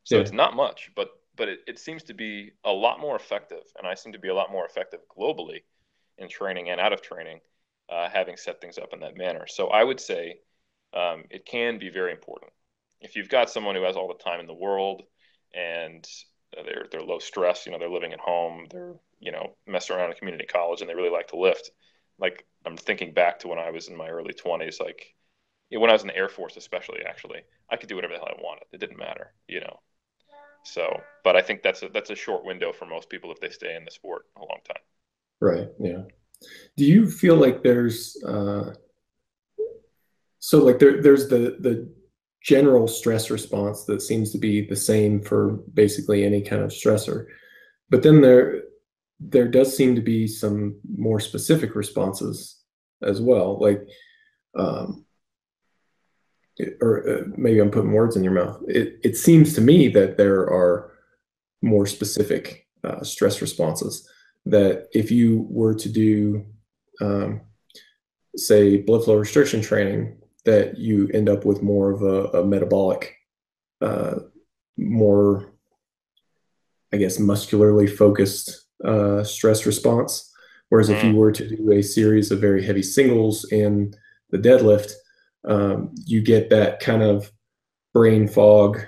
So Yeah. it's not much, but it seems to be a lot more effective. And I seem to be a lot more effective globally in training and out of training, having set things up in that manner. So I would say it can be very important. If you've got someone who has all the time in the world and they're low stress, they're living at home, they're, messing around in community college and they really like to lift. Like I'm thinking back to when I was in my early 20s, like when I was in the Air Force, especially, actually, I could do whatever the hell I wanted. It didn't matter, So, but I think that's a short window for most people if they stay in the sport a long time. Right. Yeah. Do you feel like there's so like there's the general stress response that seems to be the same for basically any kind of stressor, but then there does seem to be some more specific responses as well, like maybe I'm putting words in your mouth. It seems to me that there are more specific stress responses that if you were to do say blood flow restriction training, that you end up with more of a metabolic, more, I guess, muscularly focused stress response. Whereas if you were to do a series of very heavy singles in the deadlift, you get that kind of brain fog,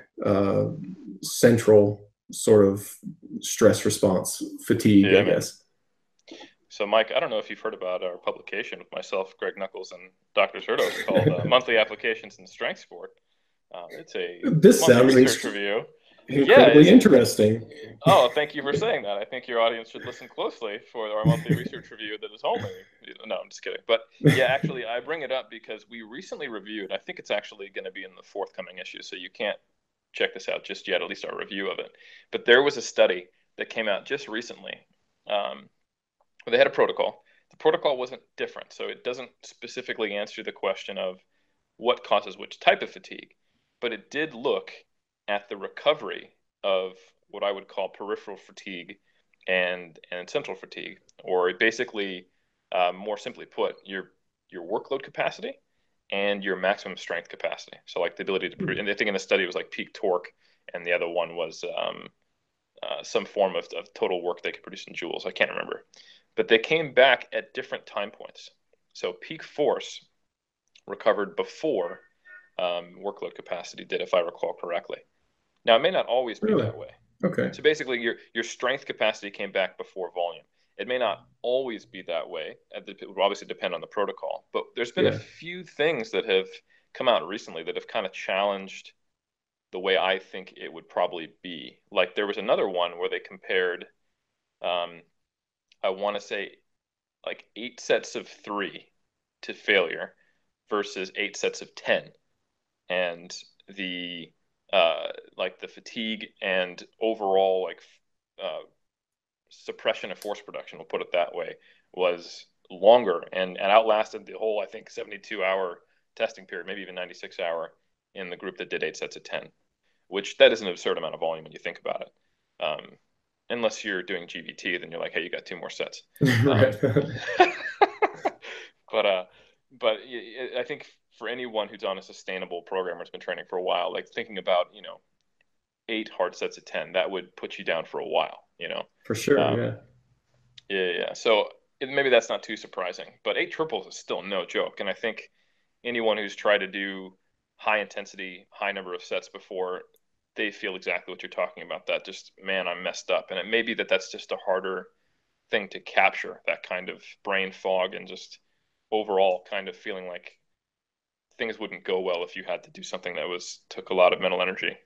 central sort of stress response, fatigue, Yeah, I guess. So, Mike, I don't know if you've heard about our publication with myself, Greg Knuckles, and Dr. Zerdos called Monthly Applications in Strength Sport. It's a This monthly sounds research review. Yeah, incredibly interesting. oh, thank you for saying that. I think your audience should listen closely for our monthly research review that is only. No, I'm just kidding. But yeah, actually, I bring it up because we recently reviewed, I think it's actually going to be in the forthcoming issue, so you can't check this out just yet, at least our review of it. But there was a study that came out just recently. They had a protocol. The protocol wasn't different, so it doesn't specifically answer the question of what causes which type of fatigue, but it did look at the recovery of what I would call peripheral fatigue and central fatigue, or basically, more simply put, your workload capacity and your maximum strength capacity. So like the ability to, and I think in the study it was like peak torque, and the other one was some form of total work they could produce in joules. I can't remember. But they came back at different time points. So peak force recovered before workload capacity did, if I recall correctly. Now, it may not always be Really? that way. Okay. So basically, your strength capacity came back before volume. It may not always be that way. It will obviously depend on the protocol. But there's been a Yeah. few things that have come out recently that have kind of challenged the way I think it would probably be. Like there was another one where they compared, I want to say, like 8 sets of 3 to failure versus 8 sets of 10, and the like the fatigue and overall like suppression of force production, we'll put it that way, was longer and outlasted the whole, I think, 72-hour testing period, maybe even 96-hour in the group that did 8 sets of 10, which that is an absurd amount of volume when you think about it. Unless you're doing GVT, then you're like, hey, you got 2 more sets. Right. But I think for anyone who's on a sustainable program or has been training for a while, like thinking about 8 hard sets of 10, that would put you down for a while. For sure. Um, Yeah. yeah. So maybe that's not too surprising, but 8 triples is still no joke. And I think anyone who's tried to do high intensity, high number of sets before, they feel exactly what you're talking about. That just, man, I'm messed up. And it may be that that's just a harder thing to capture, that kind of brain fog and just overall kind of feeling like things wouldn't go well if you had to do something that took a lot of mental energy.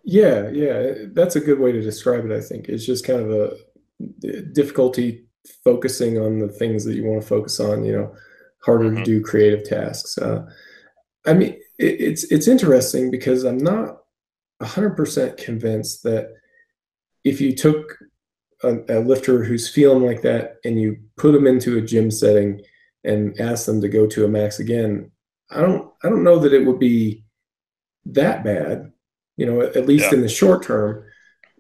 Yeah. Yeah. That's a good way to describe it, I think. It's just kind of a difficulty focusing on the things that you want to focus on, harder to Mm-hmm. do creative tasks. I mean, it's interesting because I'm not 100% convinced that if you took a lifter who's feeling like that and you put them into a gym setting and ask them to go to a max again, I don't know that it would be that bad, at least Yeah. in the short term,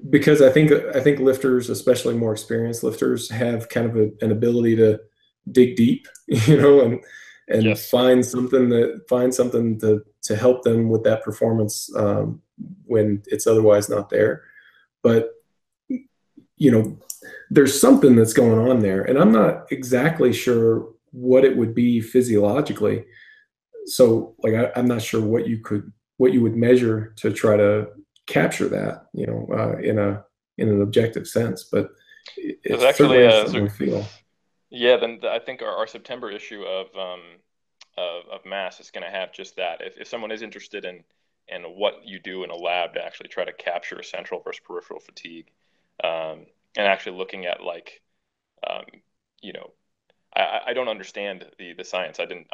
because I think lifters, especially more experienced lifters, have kind of an ability to dig deep, and Yes. find something to help them with that performance when it's otherwise not there. But there's something that's going on there, and I'm not exactly sure what it would be physiologically. So, like, I'm not sure what you would measure to try to capture that, in an objective sense. But There's it's actually certainly something we feel. yeah. Then I think our September issue of Mass is going to have just that. If someone is interested in what you do in a lab to actually try to capture central versus peripheral fatigue, and actually looking at like, um, you know, I don't understand the science. I'm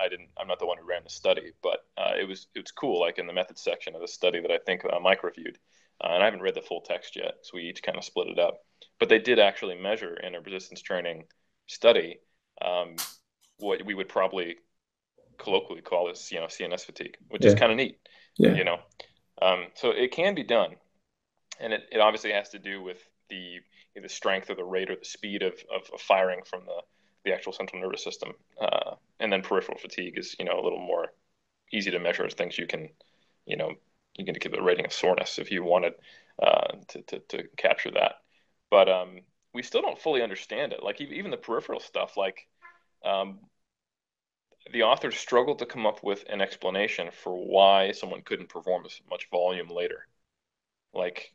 not the one who ran the study, but it was cool. Like in the methods section of the study that I think Mike reviewed, and I haven't read the full text yet, so we each kind of split it up. But they did actually measure in a resistance training study, what we would probably colloquially call as CNS fatigue, which is Yeah, kind of neat. yeah, You know, so it can be done, and it obviously has to do with the strength or the rate or the speed of firing from the actual central nervous system. And then peripheral fatigue is, a little more easy to measure as things you know, you can give it a rating of soreness if you wanted to capture that. But we still don't fully understand it. Like even the peripheral stuff, like um, the authors struggled to come up with an explanation for why someone couldn't perform as much volume later. Like,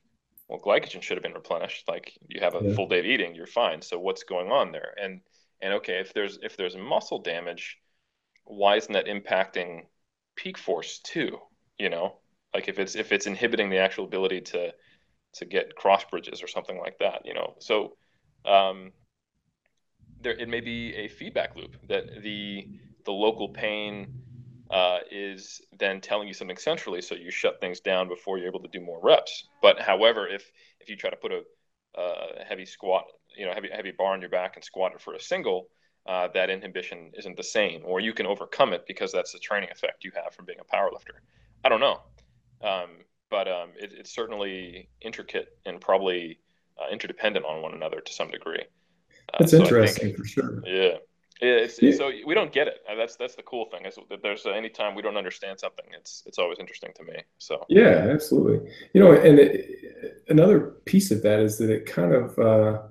well, glycogen should have been replenished. Like, you have a yeah. full day of eating, you're fine. So what's going on there? And And okay, if there's muscle damage, why isn't that impacting peak force too? You know, like if it's inhibiting the actual ability to get cross bridges or something like that, you know. So um, there it may be a feedback loop that the local pain is then telling you something centrally, so you shut things down before you're able to do more reps. But however, if you try to put a heavy squat, you know, heavy bar on your back and squat it for a single, that inhibition isn't the same, or you can overcome it because that's the training effect you have from being a powerlifter. I don't know, um, but it's certainly intricate and probably interdependent on one another to some degree. That's So I interesting think, for sure. yeah, Yeah, so we don't get it. That's the cool thing is that there's any time we don't understand something, it's always interesting to me. So yeah, absolutely. You know, and another piece of that is that it kind of uh,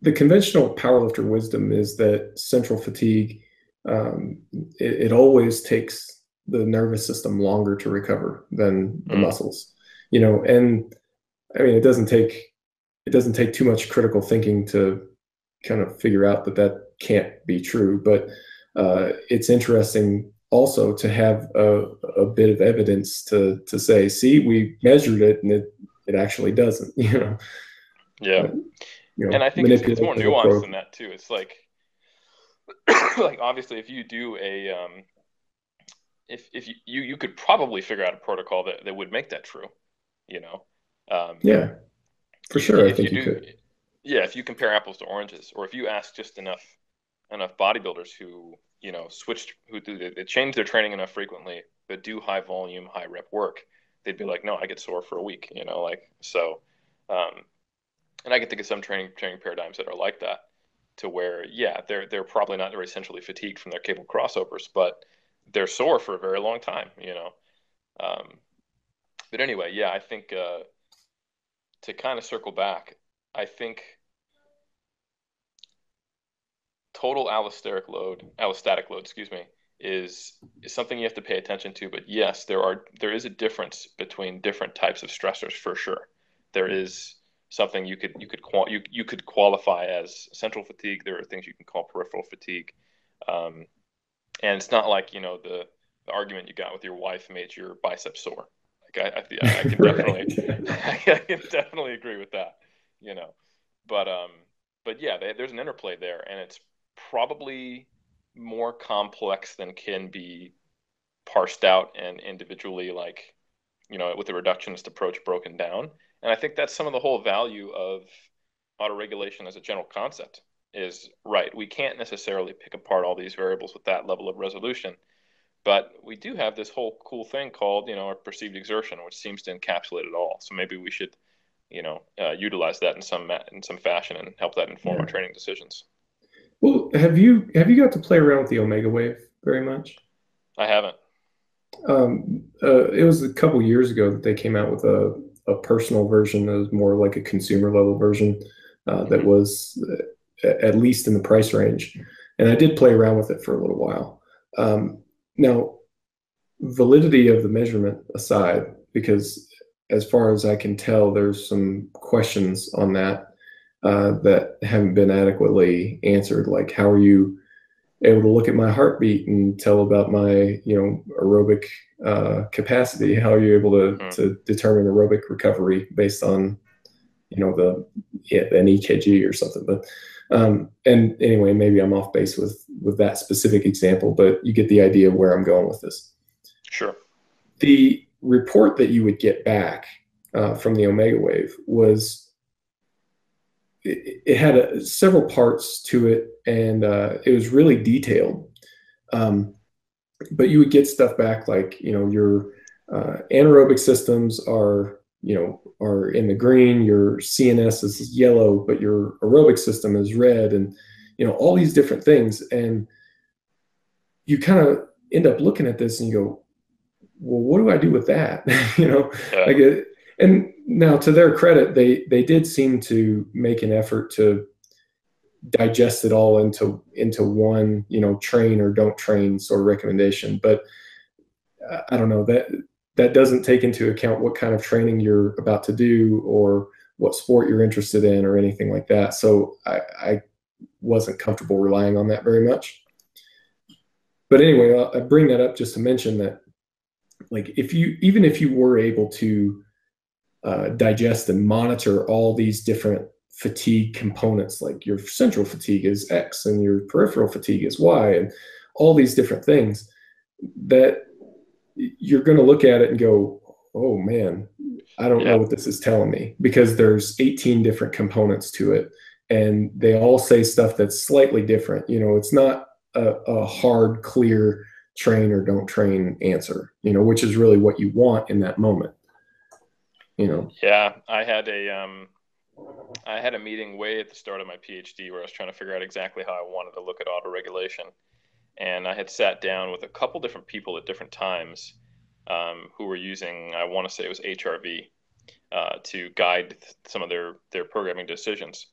the conventional powerlifter wisdom is that central fatigue, it always takes the nervous system longer to recover than the mm, muscles. You know, and I mean, it doesn't take too much critical thinking to kind of figure out that that can't be true. But it's interesting also to have a bit of evidence to say, see, we measured it and it actually doesn't. yeah, Uh, and I think it's more manipulation of a nuanced than protocol. that too. It's like like obviously if you do a if you could probably figure out a protocol that would make that true, you know. Um, Yeah, for you sure. I if you think you do, could. yeah, if you compare apples to oranges, or if you ask just enough bodybuilders who switched who do they change their training enough frequently but do high volume high rep work, they'd be like, no, I get sore for a week, like so. um and I can think of some training paradigms that are like that, to where yeah, they're probably not very centrally fatigued from their cable crossovers, but they're sore for a very long time. But anyway, yeah, I think to kind of circle back, I think total allostatic load, excuse me, is something you have to pay attention to. But yes, there is a difference between different types of stressors for sure. There is something you could qualify as central fatigue. There are things you can call peripheral fatigue, um, and it's not like the argument you got with your wife made your biceps sore. Like I can definitely Right. I can definitely agree with that. You know, but yeah, there's an interplay there, and it's probably more complex than can be parsed out and individually, like, with the reductionist approach broken down. And I think that's some of the whole value of autoregulation as a general concept is, right, we can't necessarily pick apart all these variables with that level of resolution, but we do have this whole cool thing called, our perceived exertion, which seems to encapsulate it all. So maybe we should, utilize that in some fashion and help that inform our Yeah. training decisions. Well, have you got to play around with the Omega Wave very much? I haven't. It was a couple years ago that they came out with a personal version that was more like a consumer level version that Hmm. was at least in the price range. And I did play around with it for a little while. Now, validity of the measurement aside, because as far as I can tell, there's some questions on that that haven't been adequately answered. Like, how are you able to look at my heartbeat and tell about my, aerobic capacity? How are you able Hmm. to determine aerobic recovery based on, an EKG or something? But and anyway, maybe I'm off base with that specific example, but you get the idea of where I'm going with this. Sure. The report that you would get back from the Omega Wave was it had several parts to it, and it was really detailed. Um, but you would get stuff back like, your anaerobic systems are in the green, your CNS is yellow, but your aerobic system is red, and all these different things. And you kind of end up looking at this and you go, well, what do I do with that? Yeah. Like and now to their credit, they did seem to make an effort to digest it all into one, train or don't train sort of recommendation. But I don't know, that doesn't take into account what kind of training you're about to do or what sport you're interested in or anything like that. So I wasn't comfortable relying on that very much. But anyway, I bring that up just to mention that, like, even if you were able to digest and monitor all these different fatigue components, like your central fatigue is X and your peripheral fatigue is Y, and all these different things, that you're going to look at it and go, oh man, I don't know what this is telling me, because there's 18 different components to it, and they all say stuff that's slightly different. It's not a hard, clear train or don't train answer, which is really what you want in that moment. Yeah, I had a meeting way at the start of my PhD where I was trying to figure out exactly how I wanted to look at autoregulation. And I had sat down with a couple different people at different times who were using, I want to say it was HRV, to guide some of their programming decisions.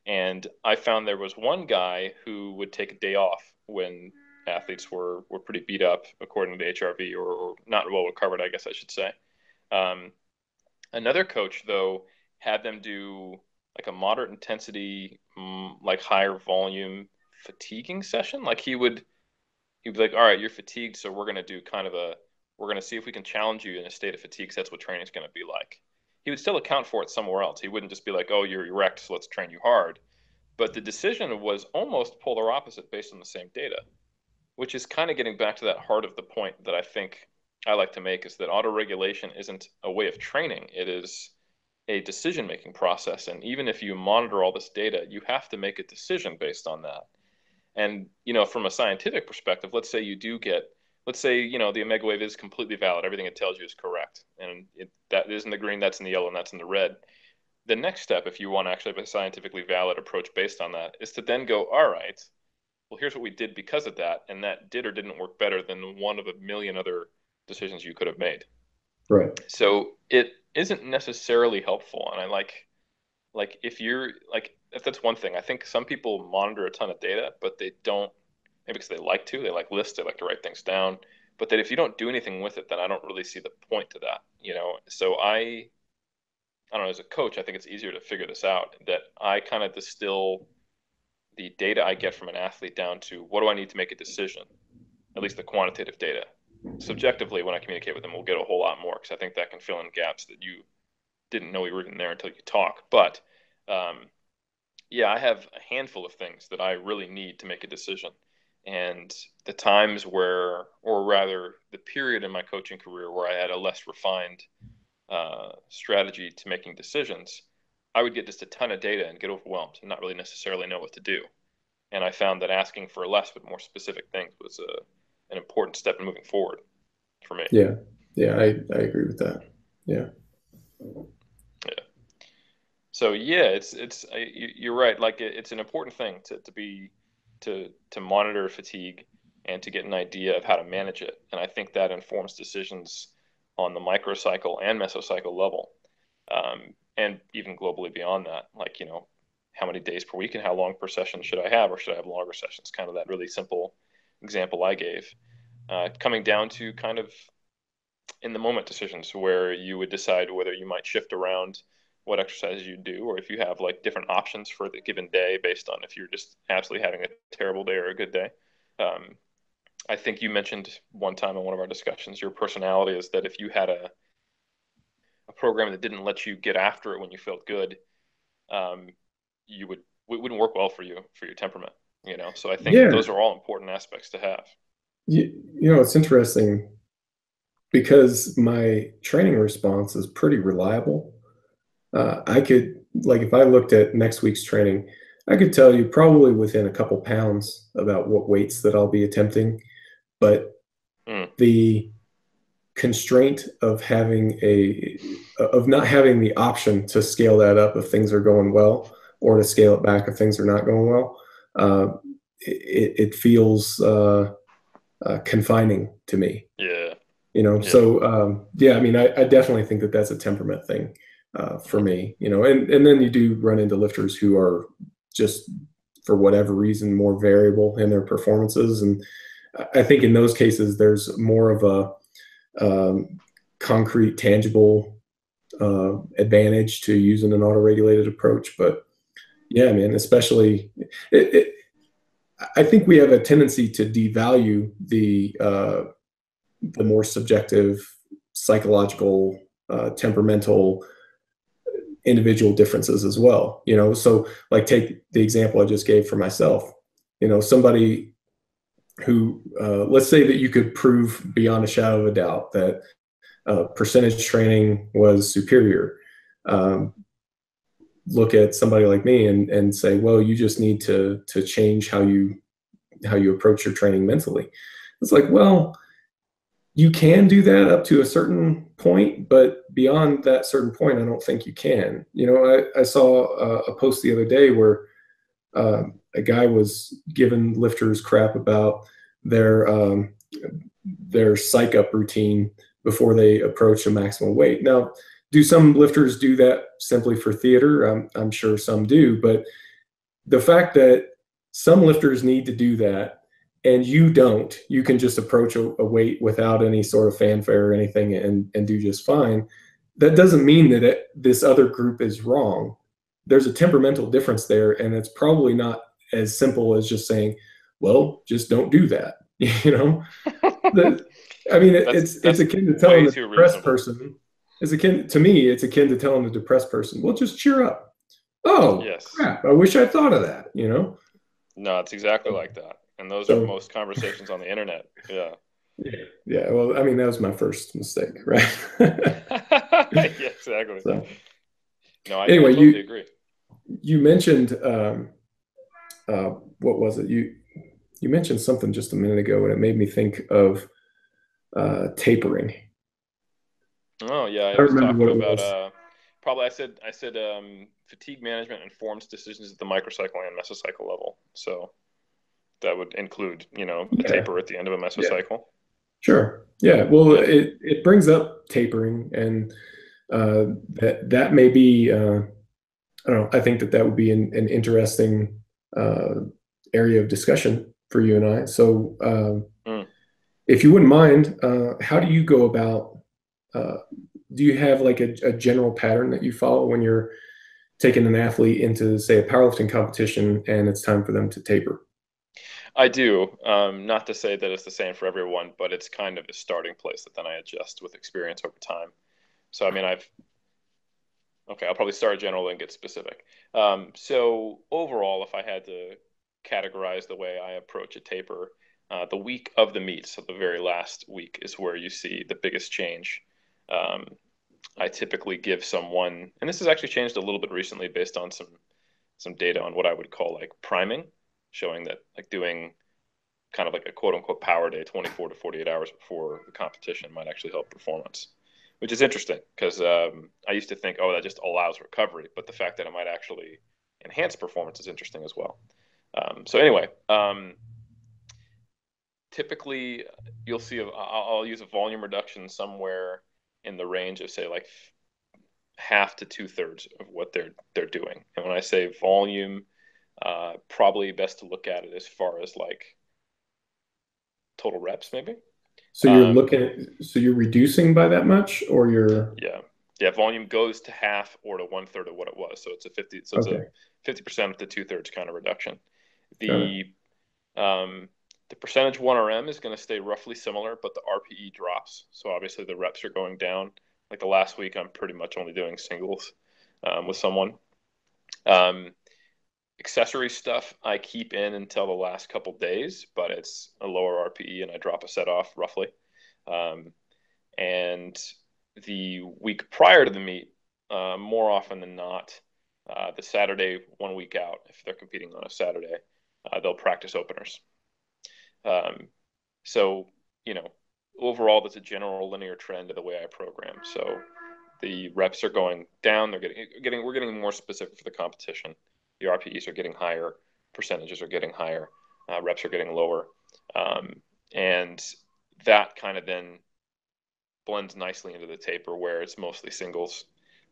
And I found there was one guy who would take a day off when athletes were pretty beat up, according to HRV, or not well recovered, I guess I should say. Another coach, though, had them do like a moderate intensity, like higher volume fatiguing session. Like he'd be like, all right, you're fatigued, so we're going to do we're going to see if we can challenge you in a state of fatigue. So that's what training is going to be like. He would still account for it somewhere else. He wouldn't just be like, oh, you're wrecked, so let's train you hard. But the decision was almost polar opposite based on the same data, which is kind of getting back to that heart of the point that I think I like to make, is that autoregulation isn't a way of training. It is a decision-making process. And even if you monitor all this data, you have to make a decision based on that. And, from a scientific perspective, let's say the omega wave is completely valid. Everything it tells you is correct. And that is in the green, that's in the yellow, and that's in the red. The next step, if you want to actually have a scientifically valid approach based on that, is to then go, all right, well, here's what we did because of that. And that did or didn't work better than one of a million other decisions you could have made. Right. So it isn't necessarily helpful. And I like if that's one thing, I think some people monitor a ton of data, but they don't, maybe because they like lists, they like to write things down, but that if you don't do anything with it, then I don't really see the point to that, So I don't know, as a coach, I think it's easier to figure this out, that I kind of distill the data I get from an athlete down to what do I need to make a decision, at least the quantitative data. Subjectively, when I communicate with them, we'll get a whole lot more, because I think that can fill in gaps that you didn't know you were in there until you talk. But I have a handful of things that I really need to make a decision. And the times where, or rather the period in my coaching career where I had a less refined strategy to making decisions, I would get just a ton of data and get overwhelmed and not really necessarily know what to do. And I found that asking for less but more specific things was an important step in moving forward for me. Yeah, I agree with that. Yeah. So you're right. Like it's an important thing to monitor fatigue and to get an idea of how to manage it. And I think that informs decisions on the microcycle and mesocycle level, and even globally beyond that. Like, how many days per week and how long per session should I have, or should I have longer sessions? Kind of that really simple example I gave, coming down to kind of in the moment decisions where you would decide whether you might shift around what exercises you do, or if you have like different options for the given day based on if you're just absolutely having a terrible day or a good day. I think you mentioned one time in one of our discussions, your personality is that if you had a program that didn't let you get after it when you felt good, it wouldn't work well for your temperament, So I think those are all important aspects to have. It's interesting because my training response is pretty reliable. I could, like, if I looked at next week's training, I could tell you probably within a couple pounds about what weights that I'll be attempting. But the constraint of not having the option to scale that up if things are going well, or to scale it back if things are not going well, it feels confining to me. Yeah. So I mean, I definitely think that that's a temperament thing for me, and then you do run into lifters who are just, for whatever reason, more variable in their performances. And I think in those cases, there's more of a concrete, tangible advantage to using an auto-regulated approach. But yeah, man, especially I think we have a tendency to devalue the more subjective, psychological, temperamental, individual differences as well. So like take the example I just gave for myself. Somebody who, let's say that you could prove beyond a shadow of a doubt that percentage training was superior. Look at somebody like me and say, well, you just need to change how you approach your training mentally. It's like, well, you can do that up to a certain point, but beyond that certain point, I don't think you can. I saw a post the other day where a guy was giving lifters crap about their psych up routine before they approach a maximum weight. Now, do some lifters do that simply for theater? I'm sure some do, but the fact that some lifters need to do that and you don't, you can just approach a weight without any sort of fanfare or anything and do just fine. That doesn't mean that this other group is wrong. There's a temperamental difference there, and it's probably not as simple as just saying, well, just don't do that. I mean, it's akin to telling a depressed person. To me, it's akin to telling a depressed person, well, just cheer up. Oh, yes. Crap, I wish I thought of that, No, it's exactly like that. And those are most conversations on the internet. Yeah. Yeah. Well, I mean, that was my first mistake, right? Yeah, exactly. So, no, I totally agree. You mentioned, what was it? You mentioned something just a minute ago, and it made me think of tapering. Oh yeah, I was talking about probably I said fatigue management informs decisions at the microcycle and mesocycle level. So that would include, a taper at the end of a mesocycle. Yeah. Sure. Yeah. Well, it brings up tapering, and that may be, I don't know. I think that would be an interesting area of discussion for you and I. So, if you wouldn't mind, how do you go about? Do you have like a general pattern that you follow when you're taking an athlete into, say, a powerlifting competition and it's time for them to taper? I do. Not to say that it's the same for everyone, but it's kind of a starting place that then I adjust with experience over time. So, I mean, I'll probably start general and get specific. So overall, if I had to categorize the way I approach a taper, the week of the meet, so the very last week, is where you see the biggest change. I typically give someone, and this has actually changed a little bit recently based on some data on what I would call like priming, showing that like doing kind of like a quote unquote power day 24 to 48 hours before the competition might actually help performance, which is interesting because I used to think, oh, that just allows recovery, but the fact that it might actually enhance performance is interesting as well. So anyway, typically you'll see I'll use a volume reduction somewhere in the range of, say, like half to 2/3 of what they're doing. And when I say volume, probably best to look at it as far as like total reps, maybe. So you're reducing by that much, or you're volume goes to half or to 1/3 of what it was. So it's a 50. So it's a 50% to 2/3 kind of reduction. The percentage 1RM is going to stay roughly similar, but the RPE drops. So obviously the reps are going down. Like the last week, I'm pretty much only doing singles with someone. Accessory stuff I keep in until the last couple days, but it's a lower RPE and I drop a set off roughly. And the week prior to the meet, more often than not, the Saturday 1 week out, if they're competing on a Saturday, they'll practice openers. So, overall, that's a general linear trend of the way I program. So the reps are going down. We're getting more specific for the competition. The RPEs are getting higher. Percentages are getting higher. Reps are getting lower. And that kind of then blends nicely into the taper where it's mostly singles.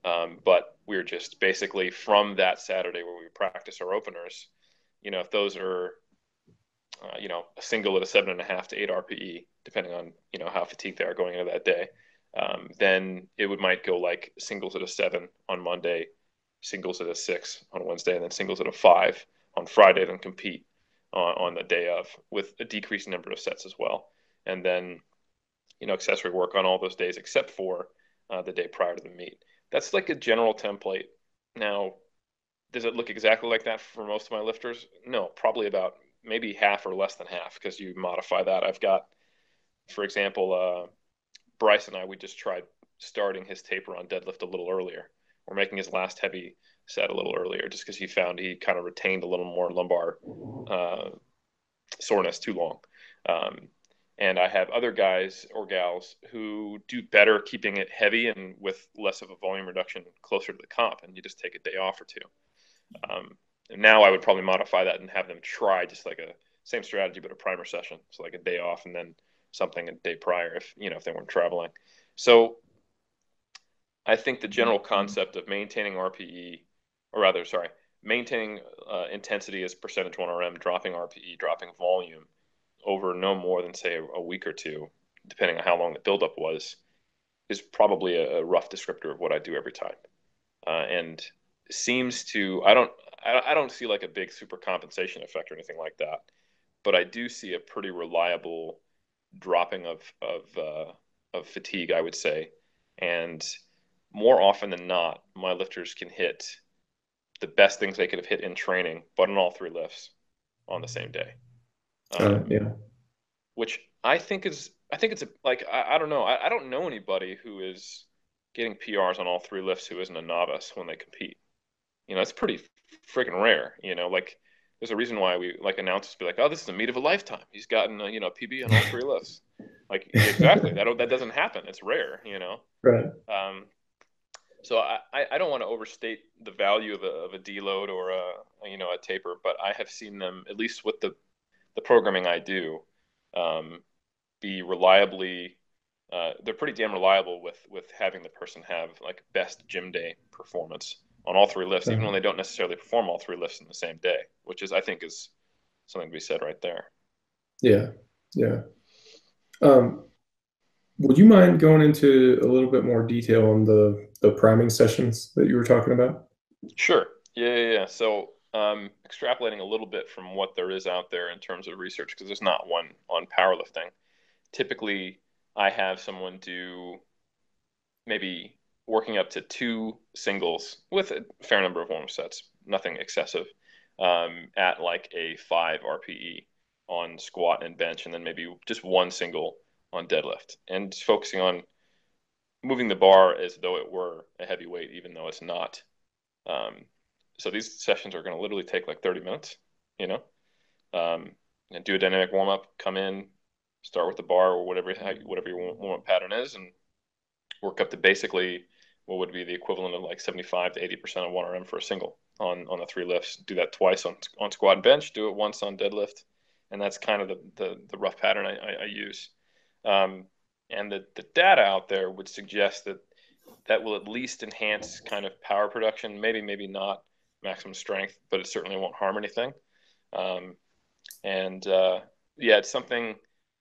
But we're just basically from that Saturday where we practice our openers, if those are, a single at a 7.5 to 8 RPE, depending on, how fatigued they are going into that day. Then it might go like singles at a 7 on Monday, singles at a 6 on Wednesday, and then singles at a 5 on Friday, then compete on the day of with a decreasing number of sets as well. And then, accessory work on all those days except for the day prior to the meet. That's like a general template. Now, does it look exactly like that for most of my lifters? No, probably about maybe half or less than half, because you modify that. I've got, for example, Bryce and I, we just tried starting his taper on deadlift a little earlier. We're making his last heavy set a little earlier just because he found he kind of retained a little more lumbar soreness too long. And I have other guys or gals who do better keeping it heavy and with less of a volume reduction closer to the comp, and you just take a day off or two. And now I would probably modify that and have them try just like a same strategy, but a primer session. So like a day off and then something a day prior if they weren't traveling. So I think the general concept of maintaining RPE, or rather, sorry, maintaining intensity as percentage 1RM, dropping RPE, dropping volume over no more than, say, a week or two, depending on how long the buildup was, is probably a rough descriptor of what I do every time. And seems to, I don't see like a big super compensation effect or anything like that, but I do see a pretty reliable dropping of fatigue, I would say. And more often than not, my lifters can hit the best things they could have hit in training, but on all 3 lifts on the same day. Yeah. Which I think it's like, I don't know. I don't know anybody who is getting PRs on all 3 lifts who isn't a novice when they compete. It's pretty freaking rare, like there's a reason why we like announcers be like, oh, this is the meet of a lifetime. He's gotten a PB on all 3 lifts. Like, exactly. That doesn't happen. It's rare, Right. So I don't want to overstate the value of a deload or a taper, but I have seen them, at least with the programming I do, be reliably, they're pretty damn reliable with having the person have like best gym day performance on all 3 lifts, even when they don't necessarily perform all 3 lifts in the same day, which I think is something to be said right there. Yeah. Yeah. Would you mind going into a little bit more detail on the priming sessions that you were talking about? Sure. Yeah. So extrapolating a little bit from what there is out there in terms of research, because there's not one on powerlifting. Typically, I have someone do maybe working up to 2 singles with a fair number of warm sets, nothing excessive, at like a 5 RPE on squat and bench, and then maybe just 1 single on deadlift, and just focusing on moving the bar as though it were a heavy weight, even though it's not. So these sessions are going to literally take like 30 minutes, and do a dynamic warm up, come in, start with the bar or whatever your warm up pattern is, and work up to basically what would be the equivalent of like 75 to 80% of 1RM for a single on the 3 lifts. Do that twice on squat and bench, do it once on deadlift. And that's kind of the rough pattern I use. And the data out there would suggest that will at least enhance kind of power production, maybe not maximum strength, but it certainly won't harm anything. It's something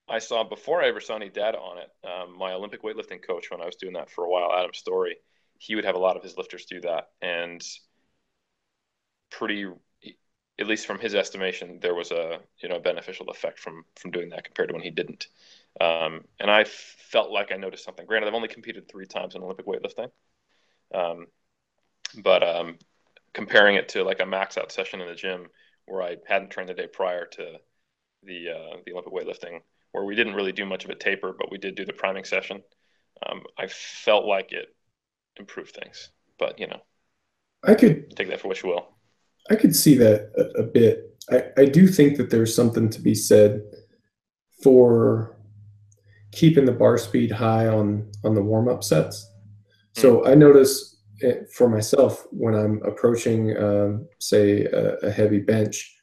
I saw before I ever saw any data on it. My Olympic weightlifting coach, when I was doing that for a while, Adam Story, he would have a lot of his lifters do that, and at least from his estimation, there was a beneficial effect from doing that compared to when he didn't. And I felt like I noticed something. Granted, I've only competed 3 times in Olympic weightlifting, but comparing it to like a max out session in the gym where I hadn't trained the day prior to the Olympic weightlifting, where we didn't really do much of a taper, but we did do the priming session, I felt like it improved things. But I could take that for what you will. I could see that a bit. I do think that there's something to be said for keeping the bar speed high on the warm-up sets. So I notice for myself when I'm approaching, say, a heavy bench,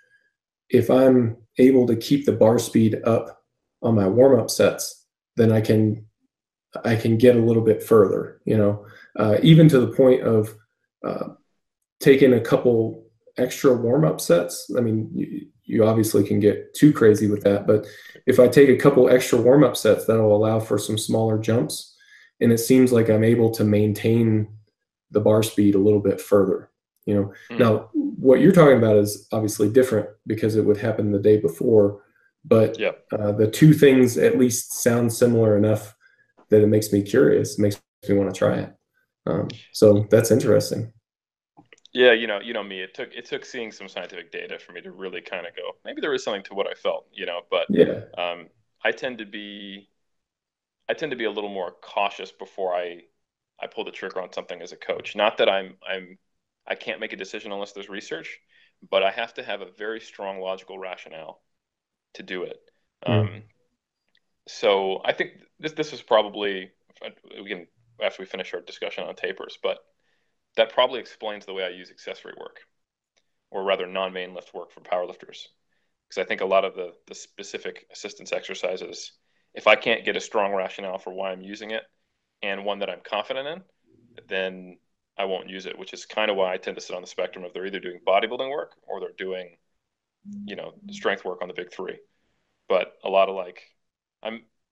if I'm able to keep the bar speed up on my warm-up sets, then I can get a little bit further, even to the point of taking a couple extra warm-up sets. I mean, you obviously can get too crazy with that, but if I take a couple extra warm-up sets, that'll allow for some smaller jumps. and it seems like I'm able to maintain the bar speed a little bit further. Now what you're talking about is obviously different because it would happen the day before, but the two things at least sound similar enough that it makes me curious, makes me want to try it. So that's interesting. Yeah, you know me. It took seeing some scientific data for me to really kind of go, maybe there is something to what I felt, But yeah, I tend to be a little more cautious before I pull the trigger on something as a coach. Not that I can't make a decision unless there's research, but I have to have a very strong logical rationale to do it. So I think this is probably, we can, after we finish our discussion on tapers, but that probably explains the way I use accessory work, or rather non-main lift work for powerlifters. Because I think a lot of the specific assistance exercises, if I can't get a strong rationale for why I'm using it and one that I'm confident in, then I won't use it, which is kind of why I tend to sit on the spectrum of they're either doing bodybuilding work or they're doing, strength work on the big three. But a lot of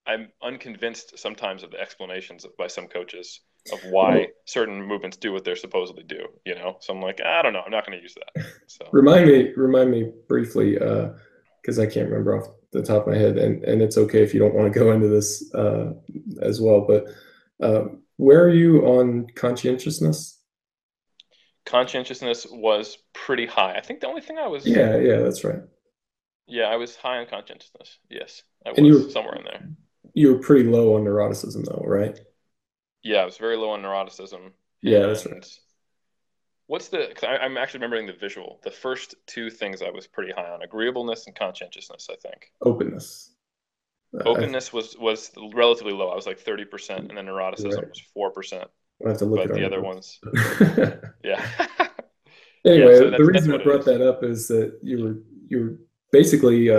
I'm unconvinced sometimes of the explanations by some coaches of why certain movements do what they're supposedly do, So I'm like, I don't know, I'm not going to use that. So remind me briefly, because I can't remember off the top of my head, and it's okay if you don't want to go into this as well. But where are you on conscientiousness? Conscientiousness was pretty high. I think the only thing I was yeah, that's right. Yeah, I was high on conscientiousness. Yes, I And was somewhere in there. You were pretty low on neuroticism, though, right? Yeah, I was very low on neuroticism. Yeah, that's right. Cause I'm actually remembering the visual. The first two things I was pretty high on: agreeableness and conscientiousness, I think. Openness. Openness was relatively low. I was like 30%, and then neuroticism was 4%. I have to look But at the other ones, yeah. Anyway, Yeah, so the reason I what brought that up is that you were basically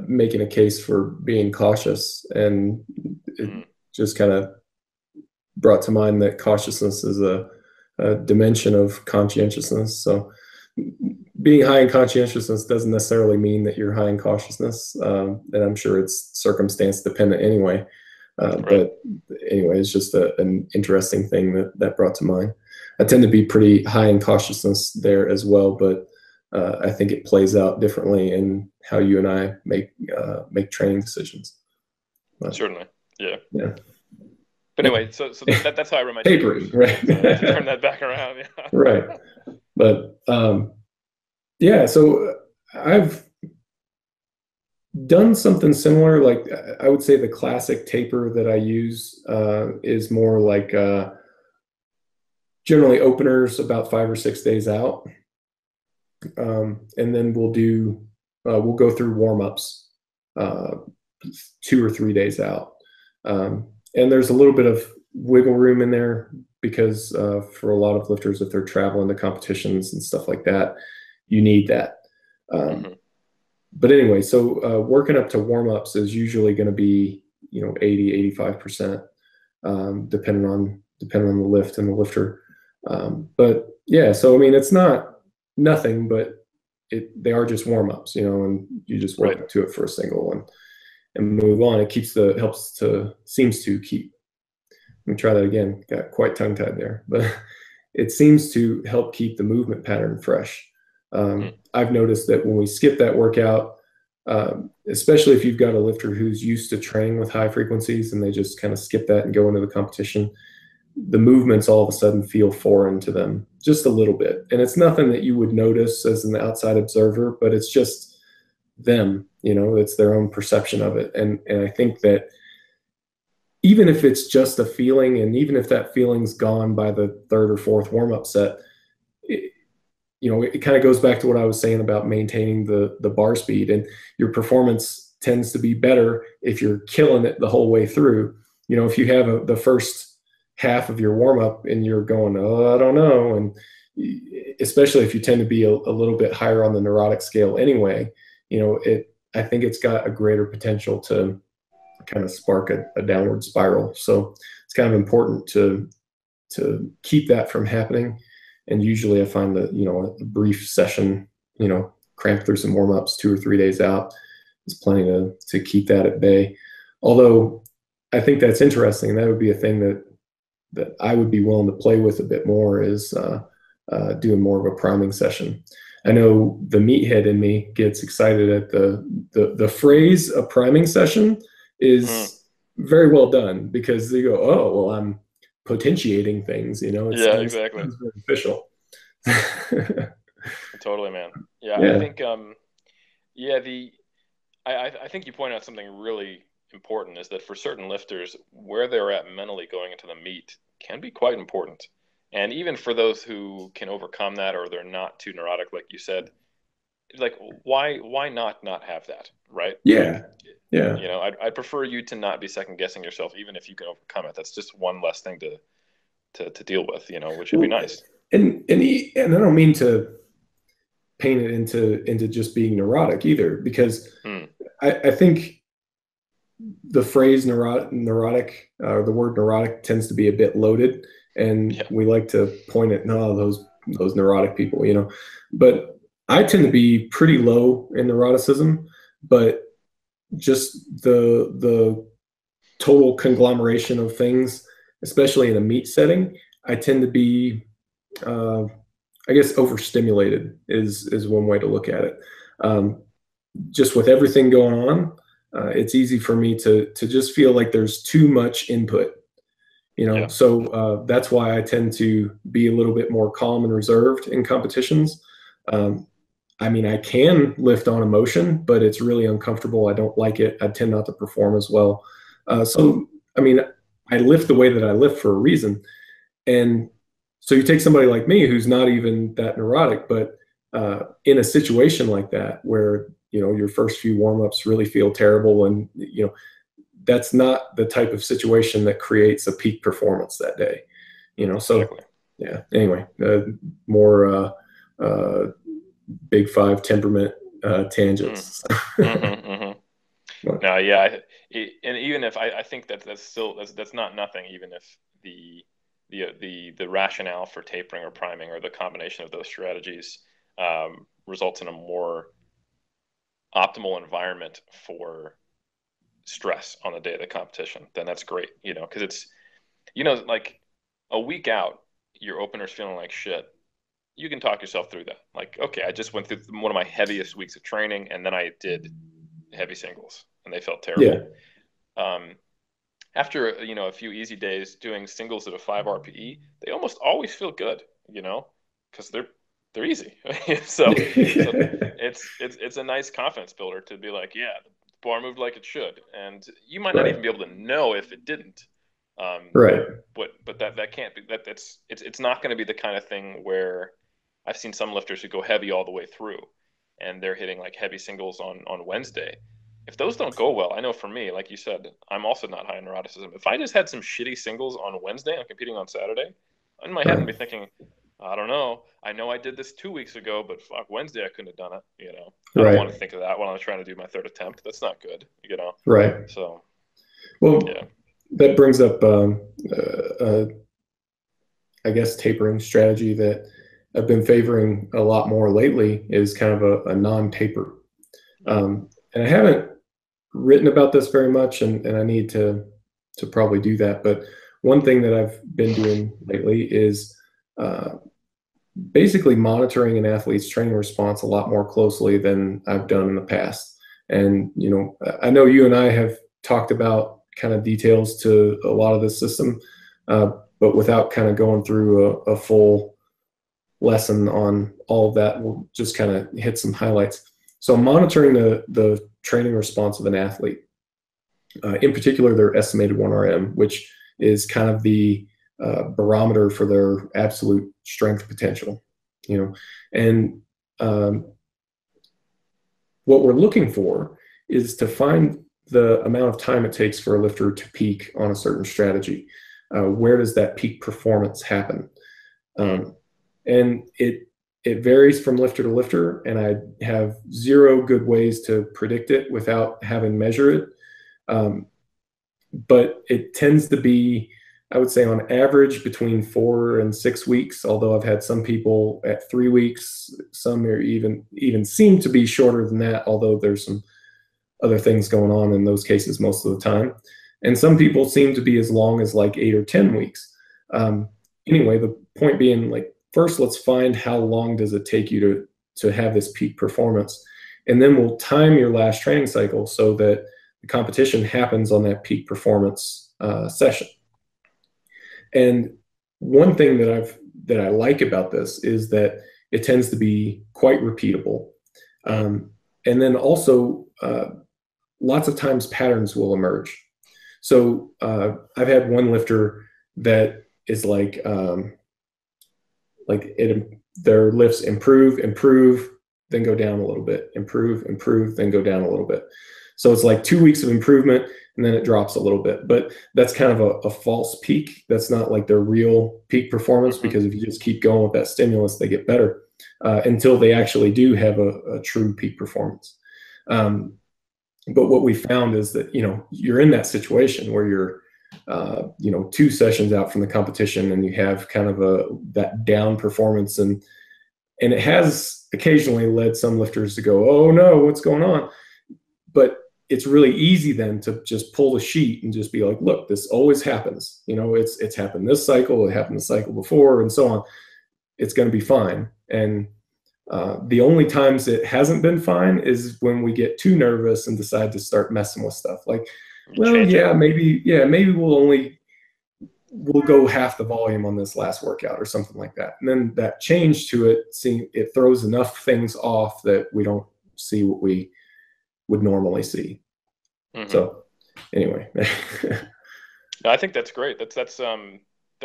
making a case for being cautious, and it just kind of brought to mind that cautiousness is a dimension of conscientiousness. So being high in conscientiousness doesn't necessarily mean that you're high in cautiousness, and I'm sure it's circumstance dependent anyway. Right. But anyway, it's just an interesting thing that brought to mind. I tend to be pretty high in cautiousness there as well, but I think it plays out differently in how you and I make training decisions. But, certainly, yeah. But anyway, so that's how I run my tapering, right? To turn that back around, yeah. Right. But yeah, so I've done something similar. Like I would say the classic taper that I use is more like generally openers about 5 or 6 days out, and then we'll go through warm-ups 2 or 3 days out, and there's a little bit of wiggle room in there because for a lot of lifters, if they're traveling to competitions and stuff like that, you need that. But anyway, so working up to warm-ups is usually going to be 80-85%, depending on the lift and the lifter. But yeah, so I mean, it's not nothing, but they are just warm-ups, and you just work up to it for a single and move on. It seems to keep. Let me try that again. Got quite tongue-tied there, but it seems to help keep the movement pattern fresh. I've noticed that when we skip that workout, especially if you've got a lifter who's used to training with high frequencies and they just kind of skip that and go into the competition, the movements all of a sudden feel foreign to them just a little bit. And it's nothing that you would notice as an outside observer, but it's just them, it's their own perception of it. And I think that even if it's just a feeling, and even if that feeling's gone by the third or fourth warm-up set, it kind of goes back to what I was saying about maintaining the bar speed, and your performance tends to be better if you're killing it the whole way through. If you have the first half of your warm-up and you're going, oh, I don't know, and especially if you tend to be a little bit higher on the neurotic scale anyway, I think it's got a greater potential to kind of spark a downward spiral. So it's kind of important to keep that from happening. And usually I find that, a brief session, crank through some warm-ups 2 or 3 days out is plenty to keep that at bay. Although I think that's interesting. And that would be a thing that I would be willing to play with a bit more, is doing more of a priming session. I know the meathead in me gets excited at the phrase "a priming session" is very well done, because they go, "Oh, well, I'm potentiating things." Yeah, exactly. It's very official. Totally, man. Yeah, I Yeah. think yeah, I think you point out something really important, is that for certain lifters, where they're at mentally going into the meet can be quite important. And even for those who can overcome that, or they're not too neurotic, like you said, like why not have that, right? Yeah. Yeah. I'd prefer you to not be second guessing yourself, even if you can overcome it. That's just one less thing to deal with, which would be Well, nice. and I don't mean to paint it into just being neurotic either, because Hmm. I think the phrase neurotic, the word neurotic tends to be a bit loaded, and Yeah. we like to point at, no, those neurotic people, But I tend to be pretty low in neuroticism, but just the total conglomeration of things, especially in a meet setting, I tend to be, I guess, overstimulated is one way to look at it. Just with everything going on, it's easy for me to just feel like there's too much input. Yeah. So that's why I tend to be a little bit more calm and reserved in competitions. I mean, I can lift on emotion, but it's really uncomfortable. I don't like it. I tend not to perform as well. So, I mean, I lift the way that I lift for a reason. And so you take somebody like me who's not even that neurotic, but in a situation like that where, your first few warm-ups really feel terrible, and, that's not the type of situation that creates a peak performance that day, So, Exactly. yeah. Anyway, more big five temperament tangents. Mm-hmm, mm-hmm. No, yeah, and even if I think that's still that's not nothing, even if the rationale for tapering or priming, or the combination of those strategies, results in a more optimal environment for stress on the day of the competition, then that's great, because it's, like a week out, your opener's feeling like shit. You can talk yourself through that. Like, okay, I just went through one of my heaviest weeks of training, and then I did heavy singles, and they felt Yeah. terrible. After a few easy days doing singles at a 5 RPE, they almost always feel good, because they're easy. so it's a nice confidence builder to be like, yeah, the bar moved like it should, and you might not Right. even be able to know if it didn't. Right. But that can't be it's not going to be the kind of thing where I've seen some lifters who go heavy all the way through, and they're hitting like heavy singles on Wednesday. If those don't go well, I know for me, like you said, I'm also not high in neuroticism. If I just had some shitty singles on Wednesday, I'm competing on Saturday, in my head I'd be thinking, I don't know. I know I did this 2 weeks ago, but fuck, Wednesday I couldn't have done it. I don't Right. want to think of that when I'm trying to do my third attempt. That's not good. Right. So Well, yeah. that brings up, I guess, tapering strategy that I've been favoring a lot more lately, is kind of a non-taper. And I haven't written about this very much, and I need to probably do that. But one thing that I've been doing lately is basically monitoring an athlete's training response a lot more closely than I've done in the past. And, I know you and I have talked about kind of details to a lot of this system, but without kind of going through a full lesson on all of that, we'll just kind of hit some highlights. So monitoring the training response of an athlete, in particular their estimated 1RM, which is kind of the barometer for their absolute strength potential, and what we're looking for is to find the amount of time it takes for a lifter to peak on a certain strategy. Where does that peak performance happen? And it varies from lifter to lifter, and I have zero good ways to predict it without having measured it. But it tends to be, I would say, on average between 4 and 6 weeks, although I've had some people at 3 weeks. Some are even seem to be shorter than that, although there's some other things going on in those cases most of the time. And some people seem to be as long as like 8 or 10 weeks. Anyway, the point being, like, first, let's find how long does it take you to have this peak performance. And then we'll time your last training cycle so that the competition happens on that peak performance session. And one thing that I like about this is that it tends to be quite repeatable. And then also, lots of times patterns will emerge. So I've had one lifter that is like their lifts improve, then go down a little bit, improve, then go down a little bit. So it's like 2 weeks of improvement, and then it drops a little bit. But that's kind of a false peak. That's not like their real peak performance, because if you just keep going with that stimulus, they get better until they actually do have a true peak performance. But what we found is that, you're in that situation where you're, 2 sessions out from the competition, and you have kind of that down performance, and it has occasionally led some lifters to go, "Oh no, what's going on?" But it's really easy then to just pull the sheet and just be like, "Look, this always happens. It's happened this cycle, it happened the cycle before, and so on. It's going to be fine." And the only times it hasn't been fine is when we get too nervous and decide to start messing with stuff. Like, well, maybe we'll go half the volume on this last workout or something like that. And then that change to it throws enough things off that we don't see what we would normally see. So anyway. No, I think that's great. That's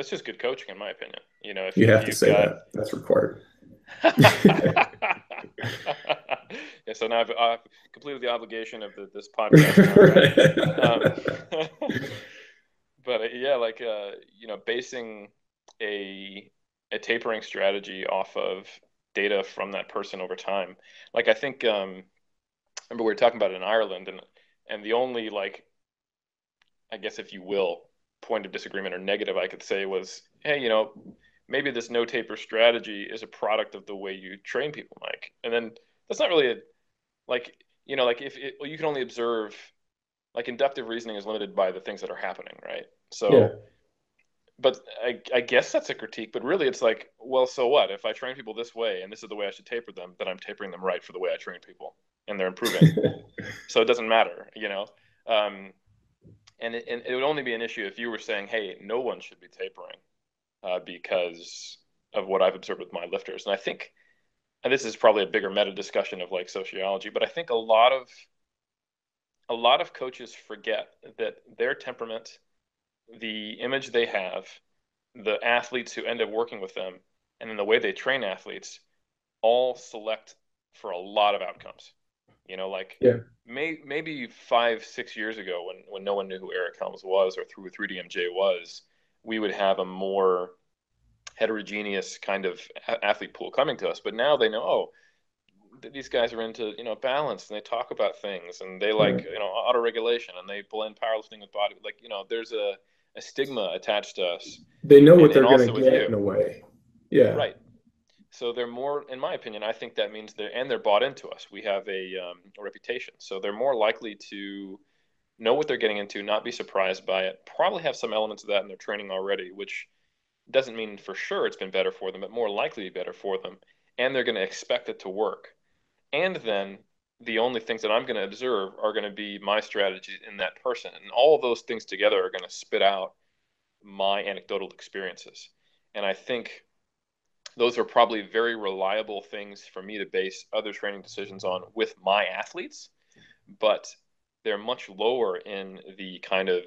just good coaching, in my opinion. If you have to say that's required. Yeah, so now I've completed the obligation of this podcast. But basing a tapering strategy off of data from that person over time. Like, I think remember we were talking about it in Ireland, and the only, like, I guess, if you will, point of disagreement or negative I could say was, hey, maybe this no taper strategy is a product of the way you train people, Mike. And then that's not really you can only observe, like, inductive reasoning is limited by the things that are happening, right? So, yeah. But I guess that's a critique, but really it's like, well, so what? If I train people this way and this is the way I should taper them, then I'm tapering them right for the way I train people, and they're improving. So it doesn't matter, and it would only be an issue if you were saying, hey, no one should be tapering because of what I've observed with my lifters. And I think, and this is probably a bigger meta discussion of, like, sociology, but I think a lot of coaches forget that their temperament, the image they have, the athletes who end up working with them, and then the way they train athletes all select for a lot of outcomes. Maybe 5-6 years ago, when no one knew who Eric Helms was or who 3DMJ was, we would have a more heterogeneous kind of athlete pool coming to us. But now they know, oh, these guys are into, balance, and they talk about things, and they like, autoregulation, and they blend powerlifting with body. Like, there's a stigma attached to us. They know what they're going to get in a way. Yeah. Right. So they're more, in my opinion, I think that means they're bought into us. We have a reputation. So they're more likely to know what they're getting into, not be surprised by it, probably have some elements of that in their training already, which doesn't mean for sure it's been better for them, but more likely to be better for them. And they're going to expect it to work. And then the only things that I'm going to observe are going to be my strategies in that person. And all of those things together are going to spit out my anecdotal experiences. And I think those are probably very reliable things for me to base other training decisions on with my athletes, but they're much lower in the kind of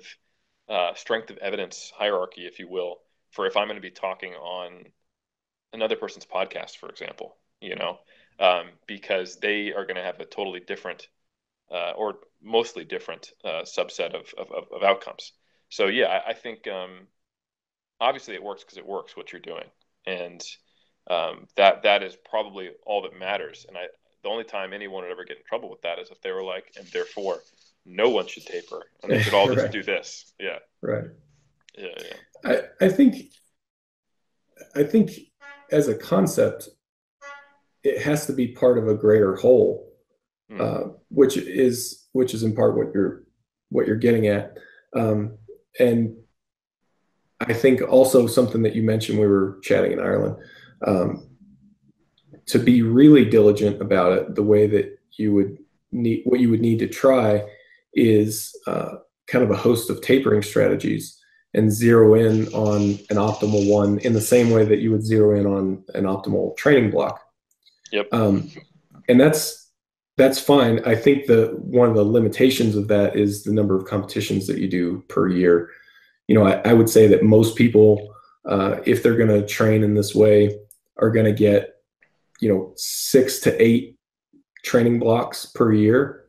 strength of evidence hierarchy, if you will, for if I'm going to be talking on another person's podcast, for example, because they are going to have a totally different or mostly different subset of outcomes. So, yeah, I think obviously it works because it works what you're doing. And that is probably all that matters. And the only time anyone would ever get in trouble with that is if they were like, and therefore no one should taper and they should all just do this. Yeah. Right. Yeah. I think as a concept, it has to be part of a greater whole, which is in part what you're getting at. And I think also something that you mentioned, we were chatting in Ireland, um, to be really diligent about it, the way that you would need, what you would need to try is kind of a host of tapering strategies and zero in on an optimal one in the same way that you would zero in on an optimal training block. Yep. And that's fine. I think one of the limitations of that is the number of competitions that you do per year. I would say that most people, if they're going to train in this way, are going to get 6 to 8 training blocks per year.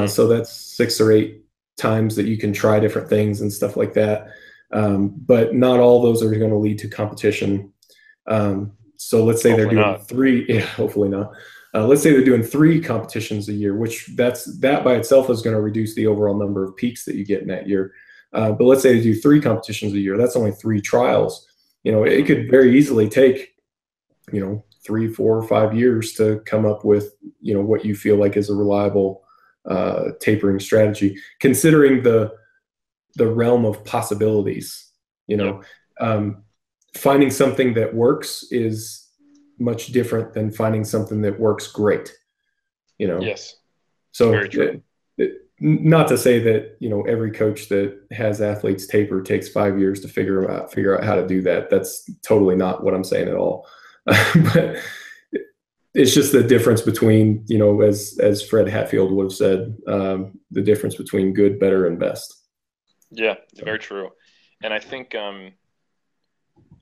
So that's 6 or 8 times that you can try different things and stuff like that. But not all those are going to lead to competition. So let's say Hopefully they're doing not. 3, yeah, hopefully not. Let's say they're doing 3 competitions a year, which that by itself is going to reduce the overall number of peaks that you get in that year. But let's say they do 3 competitions a year. That's only 3 trials. It could very easily take, 3, 4, 5 years to come up with, what you feel like is a reliable tapering strategy, considering the realm of possibilities. Yep. Finding something that works is much different than finding something that works great. Yes. So very true. Not to say that every coach that has athletes taper takes 5 years to figure out how to do that. That's totally not what I'm saying at all. But it's just the difference between, as Fred Hatfield would have said, the difference between good, better, and best. Yeah, very true. And I think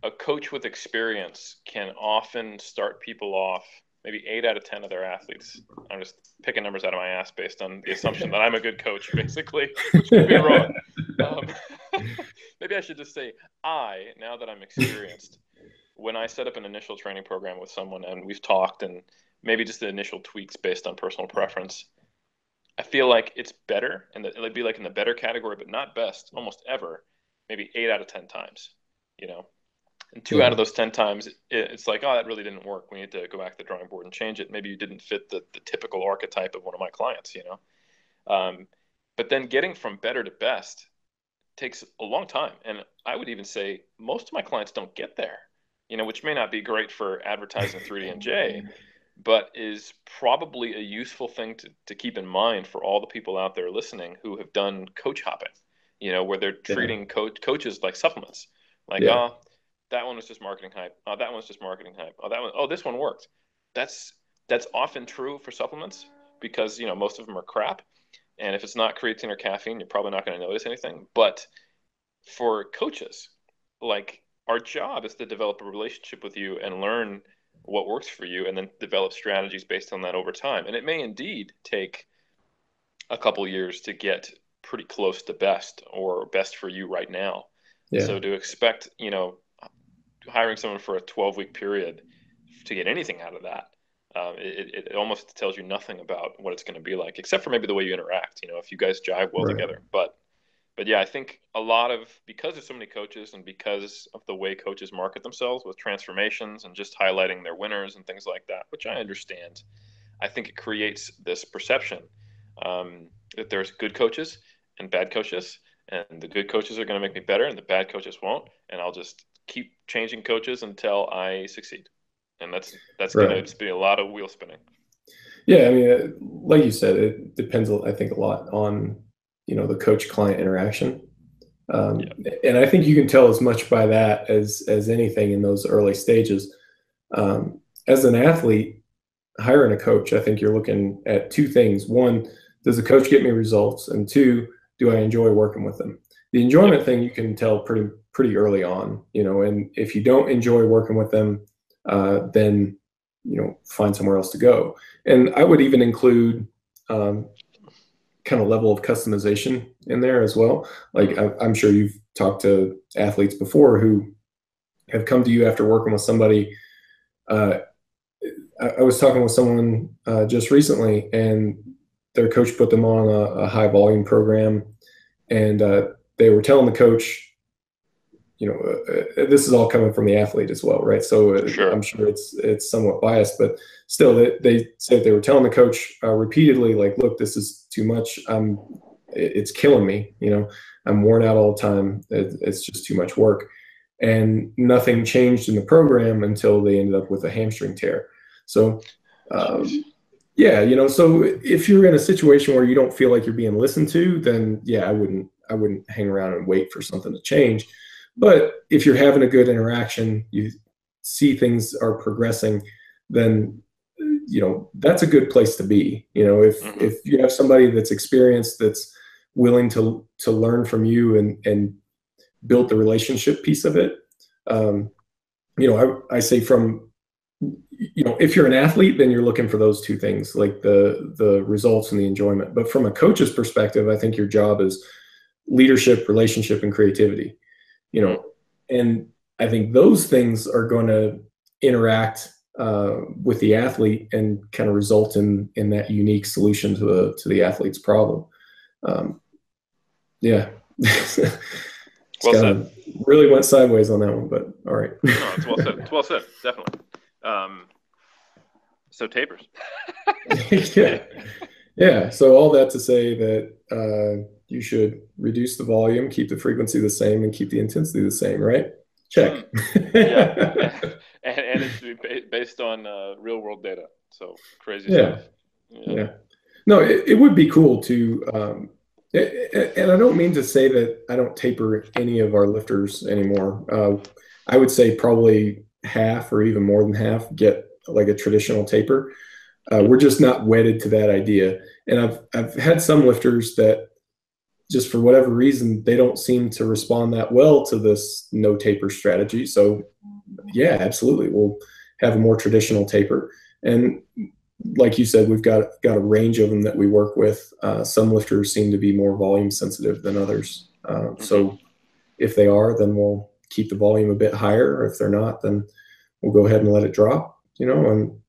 a coach with experience can often start people off, maybe 8 out of 10 of their athletes. I'm just picking numbers out of my ass based on the assumption that I'm a good coach, basically, which could be wrong. Maybe I should just say now that I'm experienced, when I set up an initial training program with someone and we've talked and maybe just the initial tweaks based on personal preference, I feel like it's better, and it'd be like in the better category, but not best almost ever, maybe 8 out of 10 times, and 2 out of those 10 times, it's like, oh, that really didn't work. We need to go back to the drawing board and change it. Maybe you didn't fit the typical archetype of one of my clients, But then getting from better to best takes a long time. And I would even say most of my clients don't get there, which may not be great for advertising 3D and J, but is probably a useful thing to keep in mind for all the people out there listening who have done coach hopping, where they're treating coaches like supplements. Like, that one was just marketing hype. Oh, that one's just marketing hype. Oh, that one. Oh, this one worked. That's often true for supplements because most of them are crap, and if it's not creatine or caffeine, you're probably not going to notice anything. But for coaches, like, our job is to develop a relationship with you and learn what works for you, and then develop strategies based on that over time. And it may indeed take a couple years to get pretty close to best or best for you right now. Yeah. So to expect, hiring someone for a 12-week period to get anything out of that, it almost tells you nothing about what it's going to be like, except for maybe the way you interact, if you guys jive well together. But yeah, I think because there's so many coaches and because of the way coaches market themselves with transformations and just highlighting their winners and things like that, which I understand, I think it creates this perception that there's good coaches and bad coaches, and the good coaches are going to make me better and the bad coaches won't. And I'll just keep changing coaches until I succeed. And that's going to be a lot of wheel spinning. Yeah. I mean, like you said, it depends, I think, a lot on, the coach-client interaction. And I think you can tell as much by that as anything in those early stages. As an athlete, hiring a coach, I think you're looking at 2 things. 1, does the coach get me results? And 2, do I enjoy working with them? The enjoyment thing you can tell pretty early on, and if you don't enjoy working with them, then, find somewhere else to go. And I would even include kind of level of customization in there as well. Like, I'm sure you've talked to athletes before who have come to you after working with somebody. I was talking with someone just recently, and their coach put them on a high volume program, and they were telling the coach, this is all coming from the athlete as well, right? So sure. I'm sure it's somewhat biased, but still, they said they were telling the coach repeatedly, like, look, this is too much. I'm it's killing me. I'm worn out all the time. It's just too much work. And nothing changed in the program until they ended up with a hamstring tear. So, yeah, so if you're in a situation where you don't feel like you're being listened to, then yeah, I wouldn't hang around and wait for something to change. But if you're having a good interaction, you see things are progressing, then that's a good place to be. If you have somebody that's experienced, that's willing to learn from you and build the relationship piece of it. I say from, if you're an athlete, then you're looking for those two things, like the results and the enjoyment. But from a coach's perspective, I think your job is leadership, relationship, and creativity. And I think those things are going to interact with the athlete and kind of result in that unique solution to the athlete's problem. Yeah. Well said. Really went sideways on that one, but all right. No, it's well said. It's well said, definitely. So tapers. Yeah. So all that to say that you should reduce the volume, keep the frequency the same, and keep the intensity the same, right? Check. Yeah. And it should be based on real world data. So crazy stuff. Yeah. No, it would be cool to, and I don't mean to say that I don't taper any of our lifters anymore. I would say probably half or even more than half get like a traditional taper. We're just not wedded to that idea. And I've had some lifters that just for whatever reason, they don't seem to respond that well to this no taper strategy. So yeah, absolutely. We'll have a more traditional taper. And like you said, we've got a range of them that we work with. Some lifters seem to be more volume sensitive than others. So if they are, then we'll keep the volume a bit higher. Or if they're not, then we'll go ahead and let it drop, and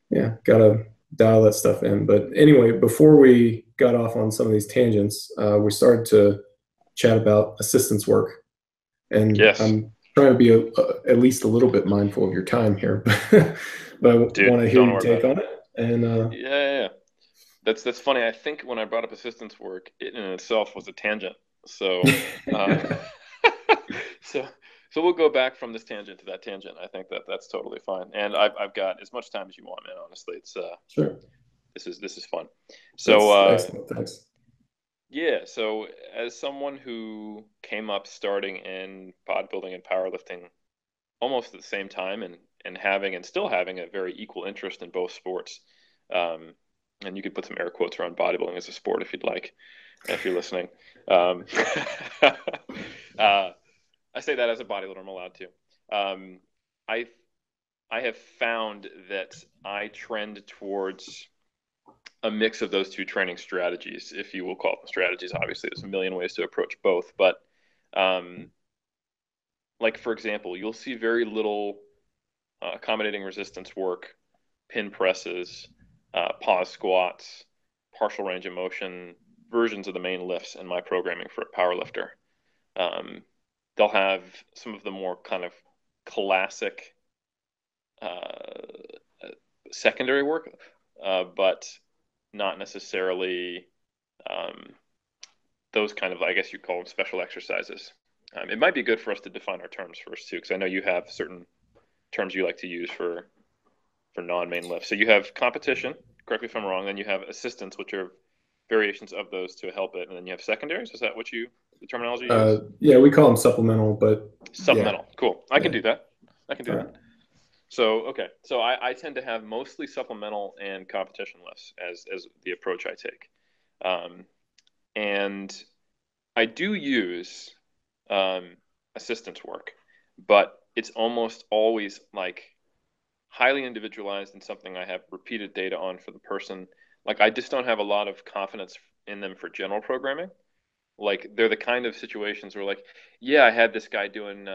yeah, got to dial that stuff in. But anyway, before we got off on some of these tangents, we started to chat about assistance work. And yes. I'm trying to be at least a little bit mindful of your time here, but I want to hear your take on it. And yeah. That's funny. I think when I brought up assistance work, it in itself was a tangent. So, so we'll go back from this tangent to that tangent. I think that's totally fine. And I've got as much time as you want, man. Honestly, it's sure. This is fun. So excellent. Thanks. Yeah. So as someone who came up starting in bodybuilding and powerlifting almost at the same time, and having and still having a very equal interest in both sports. And you could put some air quotes around bodybuilding as a sport if you'd like, if you're listening. I say that as a bodybuilder, I'm allowed to. I have found that I trend towards a mix of those two training strategies, if you will call them strategies. Obviously, there's a million ways to approach both, but like for example, you'll see very little accommodating resistance work, pin presses, pause squats, partial range of motion versions of the main lifts in my programming for a power lifter. They'll have some of the more kind of classic secondary work, but not necessarily those kind of, I guess you call them special exercises. It might be good for us to define our terms first too, because I know you have certain terms you like to use for non-main lifts. So you have competition, correct me if I'm wrong, then you have assistance, which are variations of those to help it, and then you have secondaries. Is that what the terminology you use? Yeah, we call them supplemental, but supplemental. Yeah. Cool. I can do that. Right. So, okay. So I tend to have mostly supplemental and competition lifts as the approach I take. And I do use assistance work, but it's almost always like highly individualized and something I have repeated data on for the person. Like I just don't have a lot of confidence in them for general programming. Like they're the kind of situations where like, yeah, I had this guy doing,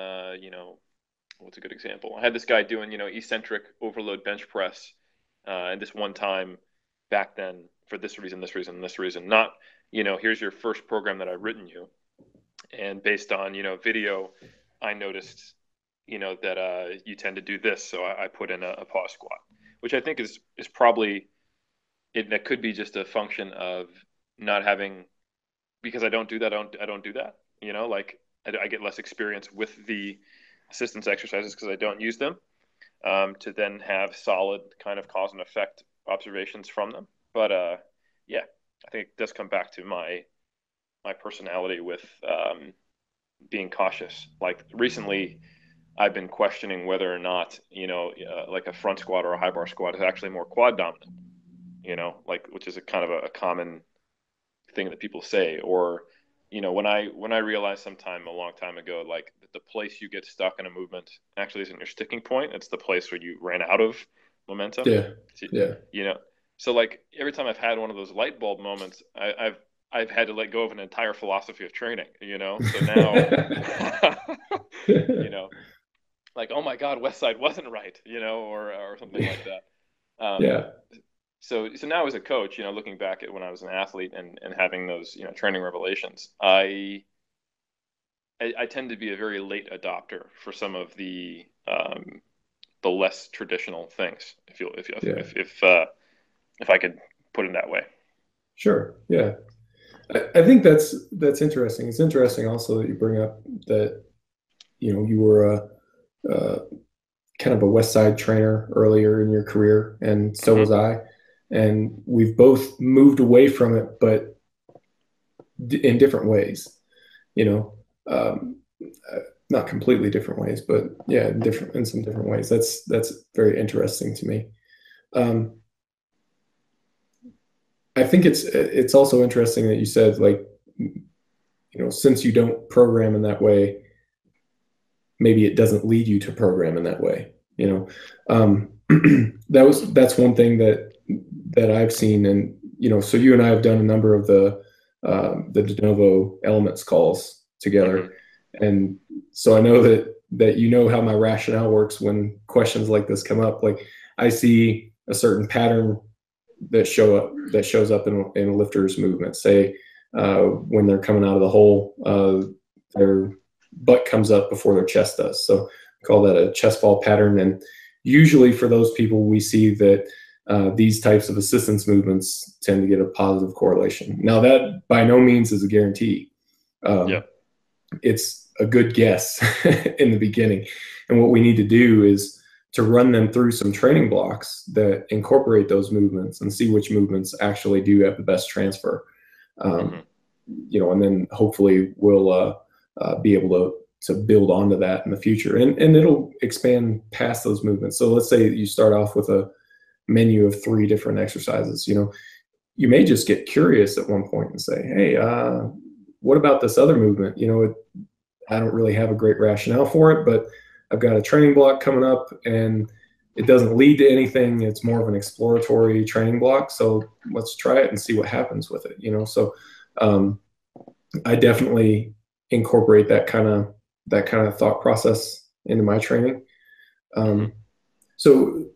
what's a good example? I had this guy doing, eccentric overload bench press and this one time back then for this reason, this reason, this reason. Not, here's your first program that I've written you. And based on, video, I noticed, that you tend to do this. So I put in a pause squat, which I think is probably, that could be just a function of not having because I don't do that, I don't do that. Like I get less experience with the assistance exercises because I don't use them, to then have solid kind of cause and effect observations from them. But yeah, I think it does come back to my personality with being cautious. Like recently, I've been questioning whether or not like a front squat or a high bar squat is actually more quad dominant. Like which is a kind of a common thing that people say. Or when I realized sometime a long time ago, like the place you get stuck in a movement actually isn't your sticking point, it's the place where you ran out of momentum. Yeah. So, Yeah. so like every time I've had one of those light bulb moments, I've had to let go of an entire philosophy of training. So now you know like, oh my god, West Side wasn't right, or something like that. Yeah. So now as a coach, looking back at when I was an athlete and having those, training revelations, I tend to be a very late adopter for some of the less traditional things, Yeah. if I could put it that way. Sure. Yeah. I think that's interesting. It's interesting also that you bring up that, you were a kind of a West Side trainer earlier in your career, and so was Mm-hmm. I. And we've both moved away from it, but in different ways, you know, um, not completely different ways, but yeah, in some different ways. That's very interesting to me. Um, I think it's also interesting that you said, like, since you don't program in that way, maybe it doesn't lead you to program in that way. That's one thing that I've seen. And so you and I have done a number of the de novo elements calls together, Mm-hmm. and so I know that how my rationale works when questions like this come up. Like, I see a certain pattern that shows up in a lifter's movement. Say, when they're coming out of the hole, their butt comes up before their chest does. So we call that a chest fall pattern. And usually for those people, we see that these types of assistance movements tend to get a positive correlation. Now, that by no means is a guarantee. Yeah. It's a good guess in the beginning. And what we need to do is to run them through some training blocks that incorporate those movements and see which movements actually do have the best transfer. Mm-hmm. And then hopefully we'll be able to build onto that in the future, and it'll expand past those movements. So let's say you start off with a menu of 3 different exercises. You may just get curious at one point and say, hey, what about this other movement? I don't really have a great rationale for it, but I've got a training block coming up and it doesn't lead to anything. It's more of an exploratory training block. So let's try it and see what happens with it. So I definitely incorporate that kind of thought process into my training. Mm-hmm. So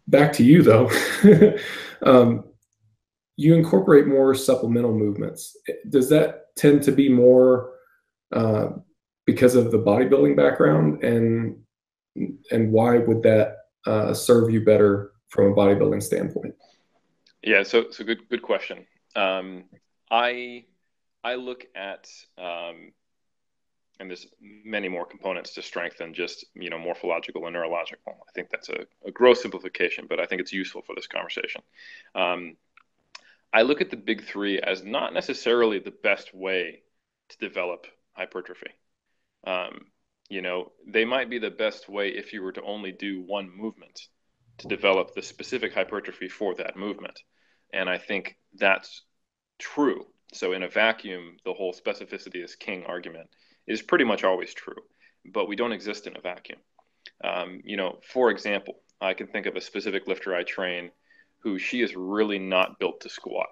back to you though. um, you incorporate more supplemental movements. Does that tend to be more uh, because of the bodybuilding background, and why would that serve you better from a bodybuilding standpoint? Yeah. So good question. Um, I I look at and there's many more components to strength than just morphological and neurological. I think that's a gross simplification, but I think it's useful for this conversation. Um, I look at the big 3 as not necessarily the best way to develop hypertrophy. Um, they might be the best way if you were to only do one movement to develop the specific hypertrophy for that movement. And I think that's true. So in a vacuum, the whole specificity is king argument is pretty much always true, but we don't exist in a vacuum. For example, I can think of a specific lifter I train who she is really not built to squat.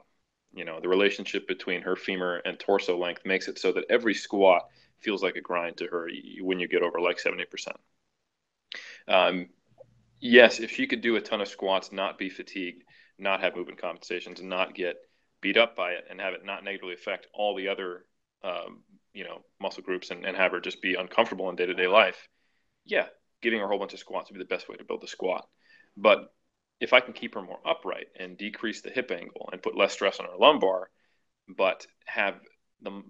The relationship between her femur and torso length makes it so that every squat feels like a grind to her when you get over like 70%. Yes, if she could do a ton of squats, not be fatigued, not have movement compensations, and not get beat up by it, and have it not negatively affect all the other, muscle groups, and have her just be uncomfortable in day-to-day life, yeah, giving her a whole bunch of squats would be the best way to build the squat. But if I can keep her more upright and decrease the hip angle and put less stress on her lumbar, but have the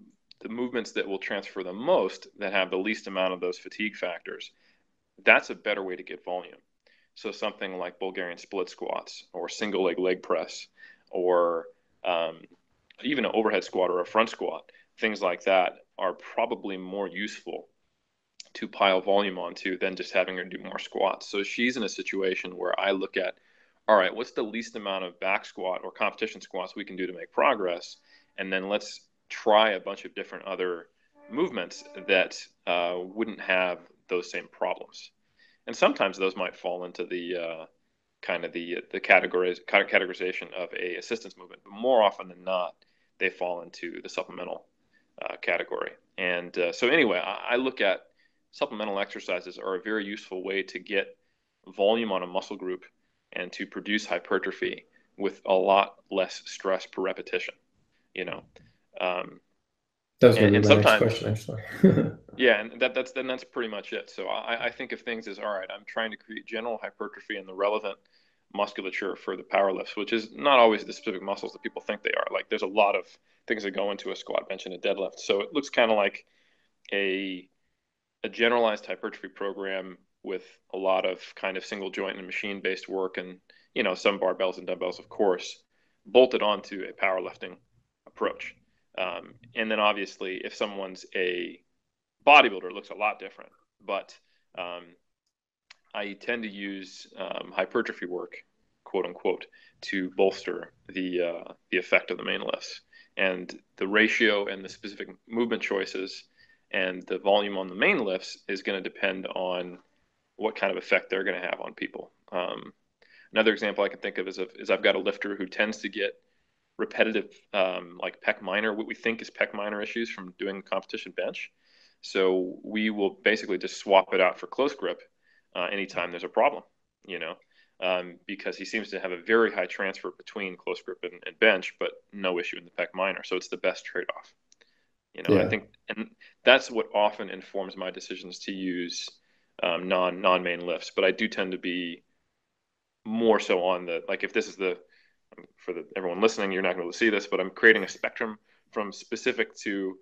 movements that will transfer the most, that have the least amount of those fatigue factors. That's a better way to get volume. So something like Bulgarian split squats or single leg press, or even an overhead squat or a front squat, things like that are probably more useful to pile volume onto than just having her do more squats. So she's in a situation where I look at, all right, what's the least amount of back squat or competition squats we can do to make progress? And then let's try a bunch of different other movements that wouldn't have those same problems. And sometimes those might fall into the kind of the categorization of a assistance movement, but more often than not, they fall into the supplemental category. And so anyway, I look at supplemental exercises are a very useful way to get volume on a muscle group and to produce hypertrophy with a lot less stress per repetition, you know. That was going to And be my next sometimes, question, actually. yeah, and that's pretty much it. So I think of things as, all right, I'm trying to create general hypertrophy in the relevant musculature for the power lifts, which is not always the specific muscles that people think they are. Like there's a lot of things that go into a squat, bench, and a deadlift. So it looks kind of like a generalized hypertrophy program with a lot of kind of single joint and machine based work, and some barbells and dumbbells, of course, bolted onto a powerlifting approach. And then obviously, if someone's a bodybuilder, it looks a lot different. But I tend to use hypertrophy work, quote unquote, to bolster the effect of the main lifts. And the ratio and the specific movement choices and the volume on the main lifts is going to depend on what kind of effect they're going to have on people. Another example I can think of is I've got a lifter who tends to get repetitive, like pec minor, what we think is pec minor issues from doing competition bench. So we will basically just swap it out for close grip anytime there's a problem, because he seems to have a very high transfer between close grip and bench, but no issue in the pec minor. So it's the best trade-off. Yeah. I think, and that's what often informs my decisions to use non-main lifts. But I do tend to be more so on the, like, if this is for everyone listening, you're not going to see this, but I'm creating a spectrum from specific to,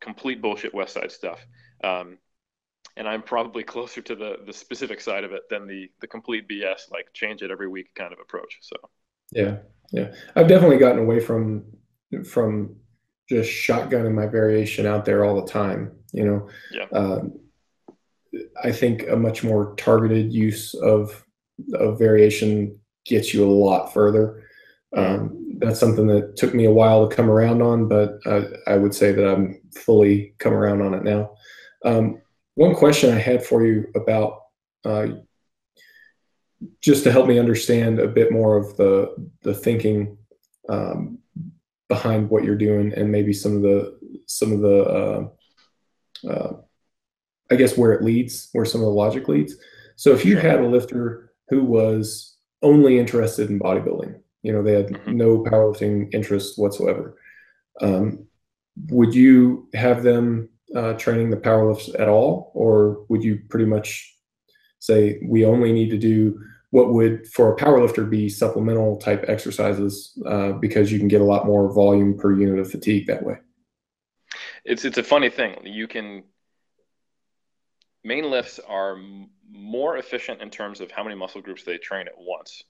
complete bullshit West Side stuff. And I'm probably closer to the specific side of it than the complete BS, like change it every week kind of approach. So yeah, I've definitely gotten away from just shotgunning my variation out there all the time. yeah, I think a much more targeted use of variation gets you a lot further. That's something that took me a while to come around on, but I would say that I'm fully come around on it now. One question I had for you about just to help me understand a bit more of the thinking behind what you're doing, and maybe some of the I guess where it leads, where some of the logic leads. So if you had a lifter who was only interested in bodybuilding, they had no powerlifting interest whatsoever, would you have them training the powerlifts at all, or would you pretty much say we only need to do what would for a powerlifter be supplemental type exercises because you can get a lot more volume per unit of fatigue that way? It's a funny thing. Main lifts are more efficient in terms of how many muscle groups they train at once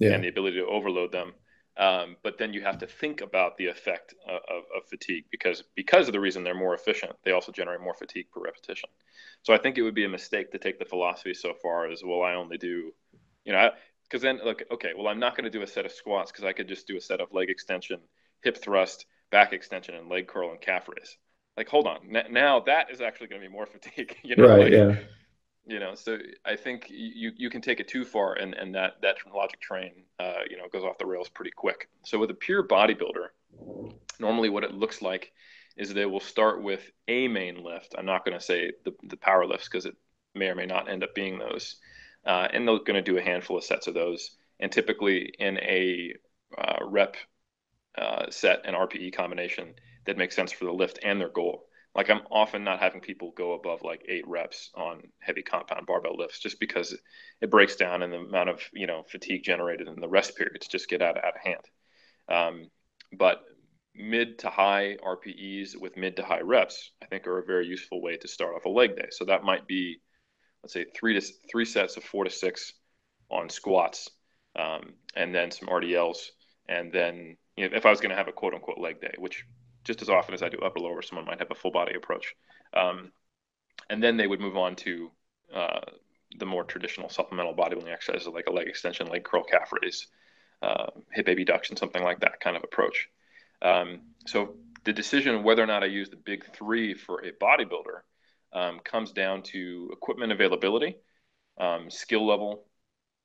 and the ability to overload them. But then you have to think about the effect of fatigue because of the reason they're more efficient, they also generate more fatigue per repetition. So I think it would be a mistake to take the philosophy so far as, well, I only do, because then, look, okay, well, I'm not going to do a set of squats because I could just do a set of leg extension, hip thrust, back extension, and leg curl and calf raise. Like, hold on, now that is actually going to be more fatigue, Right. Yeah. So I think you can take it too far, and that logic train, goes off the rails pretty quick. So with a pure bodybuilder, normally what it looks like is they will start with a main lift. I'm not going to say the power lifts because it may or may not end up being those. And they're going to do a handful of sets of those. And typically in a rep set and RPE combination that makes sense for the lift and their goal. Like I'm often not having people go above like 8 reps on heavy compound barbell lifts just because it breaks down and the amount of, fatigue generated in the rest periods just get out of hand. But mid to high RPEs with mid to high reps, I think are a very useful way to start off a leg day. So that might be, let's say, three sets of 4 to 6 on squats, and then some RDLs. And then, if I was going to have a quote unquote leg day, which just as often as I do upper lower, someone might have a full body approach. And then they would move on to the more traditional supplemental bodybuilding exercises like a leg extension, leg curl, calf raise, hip abduction, something like that kind of approach. So the decision of whether or not I use the big three for a bodybuilder comes down to equipment availability, skill level,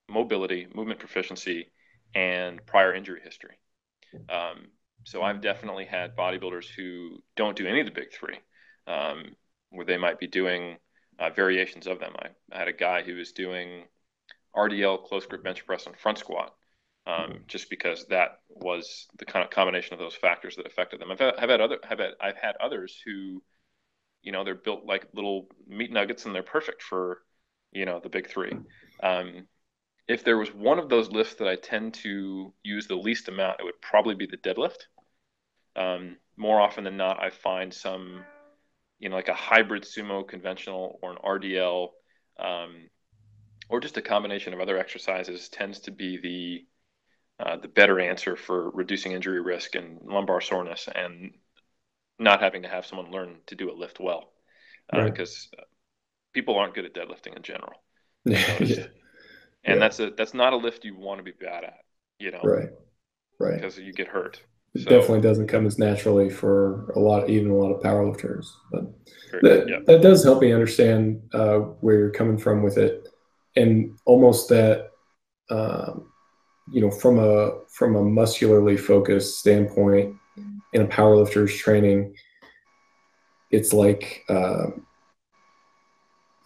mobility, movement proficiency, and prior injury history. So I've definitely had bodybuilders who don't do any of the big three, where they might be doing variations of them. I had a guy who was doing RDL, close grip bench press, and front squat, just because that was the kind of combination of those factors that affected them. I've had others who, they're built like little meat nuggets and they're perfect for, the big three. If there was one of those lifts that I tend to use the least amount, it would probably be the deadlift. More often than not, I find some, like a hybrid sumo conventional or an RDL, or just a combination of other exercises tends to be the better answer for reducing injury risk and lumbar soreness and not having to have someone learn to do a lift well. Because people aren't good at deadlifting in general. Yeah. And that's not a lift you want to be bad at, Right. because you get hurt. It definitely doesn't come as naturally for a lot of powerlifters, but that does help me understand where you're coming from with it, and almost that, from a muscularly focused standpoint in a powerlifter's training, it's like the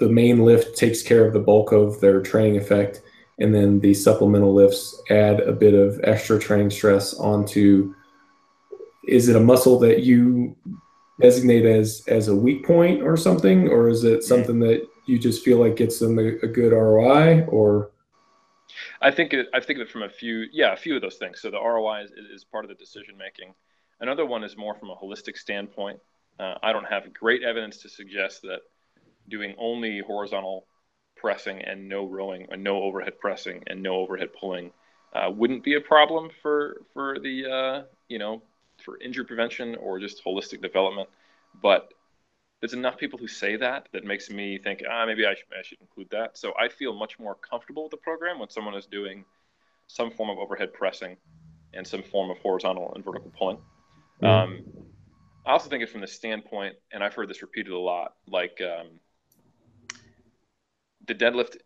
main lift takes care of the bulk of their training effect, and then the supplemental lifts add a bit of extra training stress onto. Is it a muscle that you designate as a weak point or something, or is it something that you just feel like gets them a good ROI? Or I think of it from a few of those things. So the ROI is part of the decision making. Another one is more from a holistic standpoint. I don't have great evidence to suggest that doing only horizontal pressing and no rowing, and no overhead pressing and no overhead pulling wouldn't be a problem for the for injury prevention or just holistic development. But there's enough people who say that makes me think, maybe I should include that. So I feel much more comfortable with the program when someone is doing some form of overhead pressing and some form of horizontal and vertical pulling. I also think it from the standpoint, and I've heard this repeated a lot, like the deadlift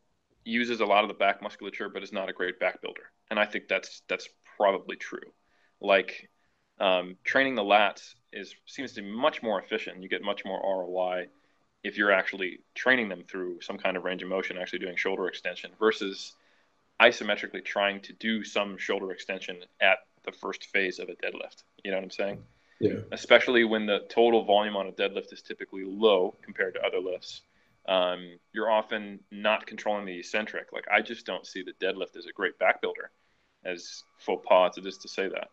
uses a lot of the back musculature, but is not a great back builder. And I think that's probably true. Like training the lats seems to be much more efficient. You get much more ROI if you're actually training them through some kind of range of motion, actually doing shoulder extension, versus isometrically trying to do some shoulder extension at the first phase of a deadlift. You know what I'm saying? Yeah. Especially when the total volume on a deadlift is typically low compared to other lifts. You're often not controlling the eccentric. Like, I just don't see the deadlift as a great back builder, as faux pas as it is to say that,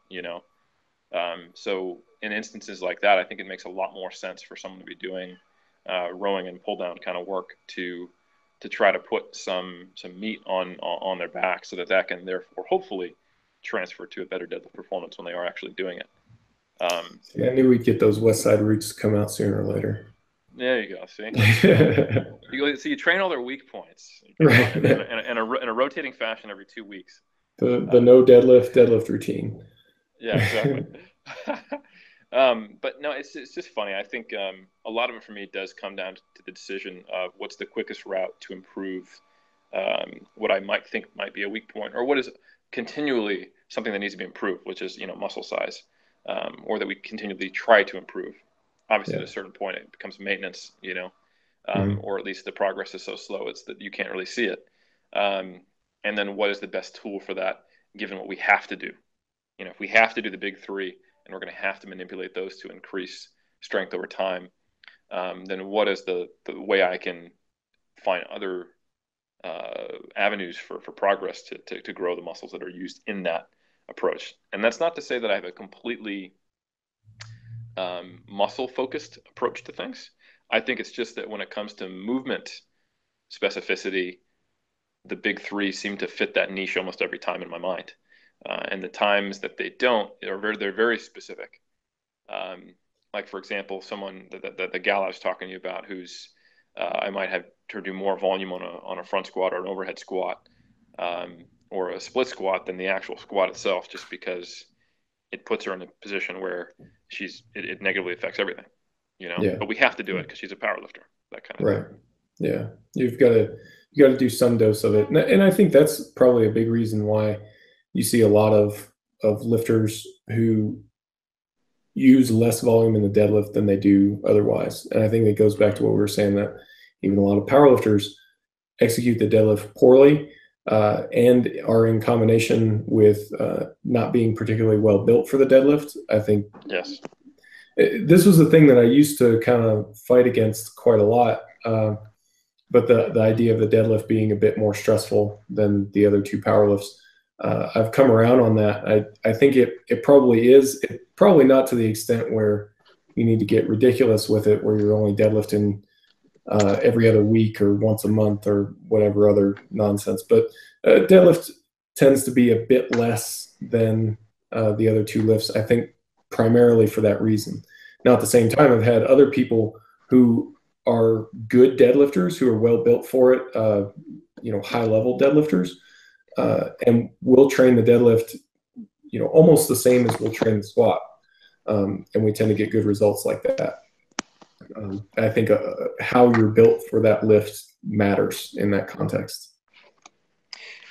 So in instances like that, I think it makes a lot more sense for someone to be doing rowing and pull down kind of work to try to put some meat on their back, so that can therefore hopefully transfer to a better deadlift performance when they are actually doing it. I knew we'd get those West Side roots to come out sooner or later. There you go. See, you train all their weak points, right? In a rotating fashion every 2 weeks. The no deadlift routine. Yeah, exactly. But no, it's just funny. I think a lot of it for me does come down to the decision of what's the quickest route to improve what I might think might be a weak point, or what is continually something that needs to be improved, which is muscle size, or that we continually try to improve. Obviously, at a certain point, it becomes maintenance, or at least the progress is so slow it's that you can't really see it. And then what is the best tool for that, given what we have to do? If we have to do the big three and we're going to have to manipulate those to increase strength over time, then what is the way I can find other avenues for progress to grow the muscles that are used in that approach? And that's not to say that I have a completely muscle focused approach to things. I think it's just that when it comes to movement specificity, the big three seem to fit that niche almost every time in my mind. And the times that they don't, they're very specific. Like, for example, someone, the gal I was talking to you about, who's, I might have to do more volume on a front squat or an overhead squat, or a split squat than the actual squat itself, just because it puts her in a position where it negatively affects everything, Yeah. But we have to do it because she's a power lifter, that kind of right. Thing. Yeah. You got to do some dose of it. And I think that's probably a big reason why you see a lot of lifters who use less volume in the deadlift than they do otherwise. And I think it goes back to what we were saying, that even a lot of powerlifters execute the deadlift poorly, and are in combination with not being particularly well built for the deadlift. I think yes, this was the thing that I used to kind of fight against quite a lot. But the idea of the deadlift being a bit more stressful than the other two power lifts, I've come around on that. I think it probably is. Probably not to the extent where you need to get ridiculous with it, where you're only deadlifting every other week or once a month or whatever other nonsense. But deadlift tends to be a bit less than the other two lifts, I think, primarily for that reason. Now, at the same time, I've had other people who are good deadlifters, who are well built for it, high level deadlifters, and we'll train the deadlift, almost the same as we'll train the squat. And we tend to get good results like that. I think how you're built for that lift matters in that context.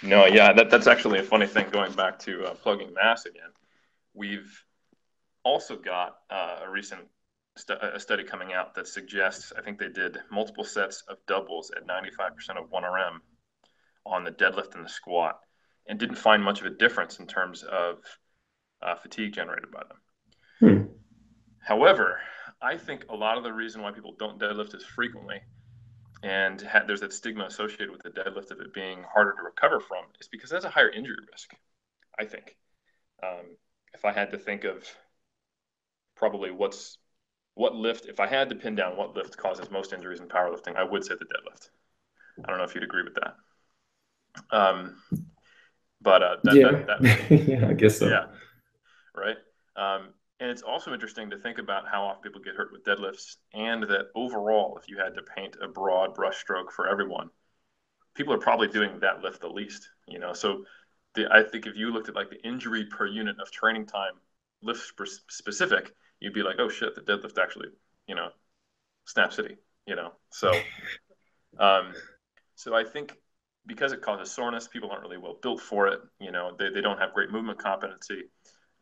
No, yeah, that's actually a funny thing, going back to plugging mass again. We've also got a recent a study coming out that suggests, I think they did multiple sets of doubles at 95% of 1RM on the deadlift and the squat, and didn't find much of a difference in terms of fatigue generated by them. However, I think a lot of the reason why people don't deadlift as frequently, and there's that stigma associated with the deadlift of it being harder to recover from, is because that's a higher injury risk, I think. If I had to think of probably what lift, if I had to pin down what lift causes most injuries in powerlifting, I would say the deadlift. I don't know if you'd agree with that. Yeah, I guess so. Yeah, right. And it's also interesting to think about how often people get hurt with deadlifts, and that overall, if you had to paint a broad brush stroke for everyone, people are probably doing that lift the least. So I think if you looked at like the injury per unit of training time, lift specific, you'd be like, oh shit, the deadlift actually, snap city. So I think because it causes soreness, people aren't really well built for it. They don't have great movement competency,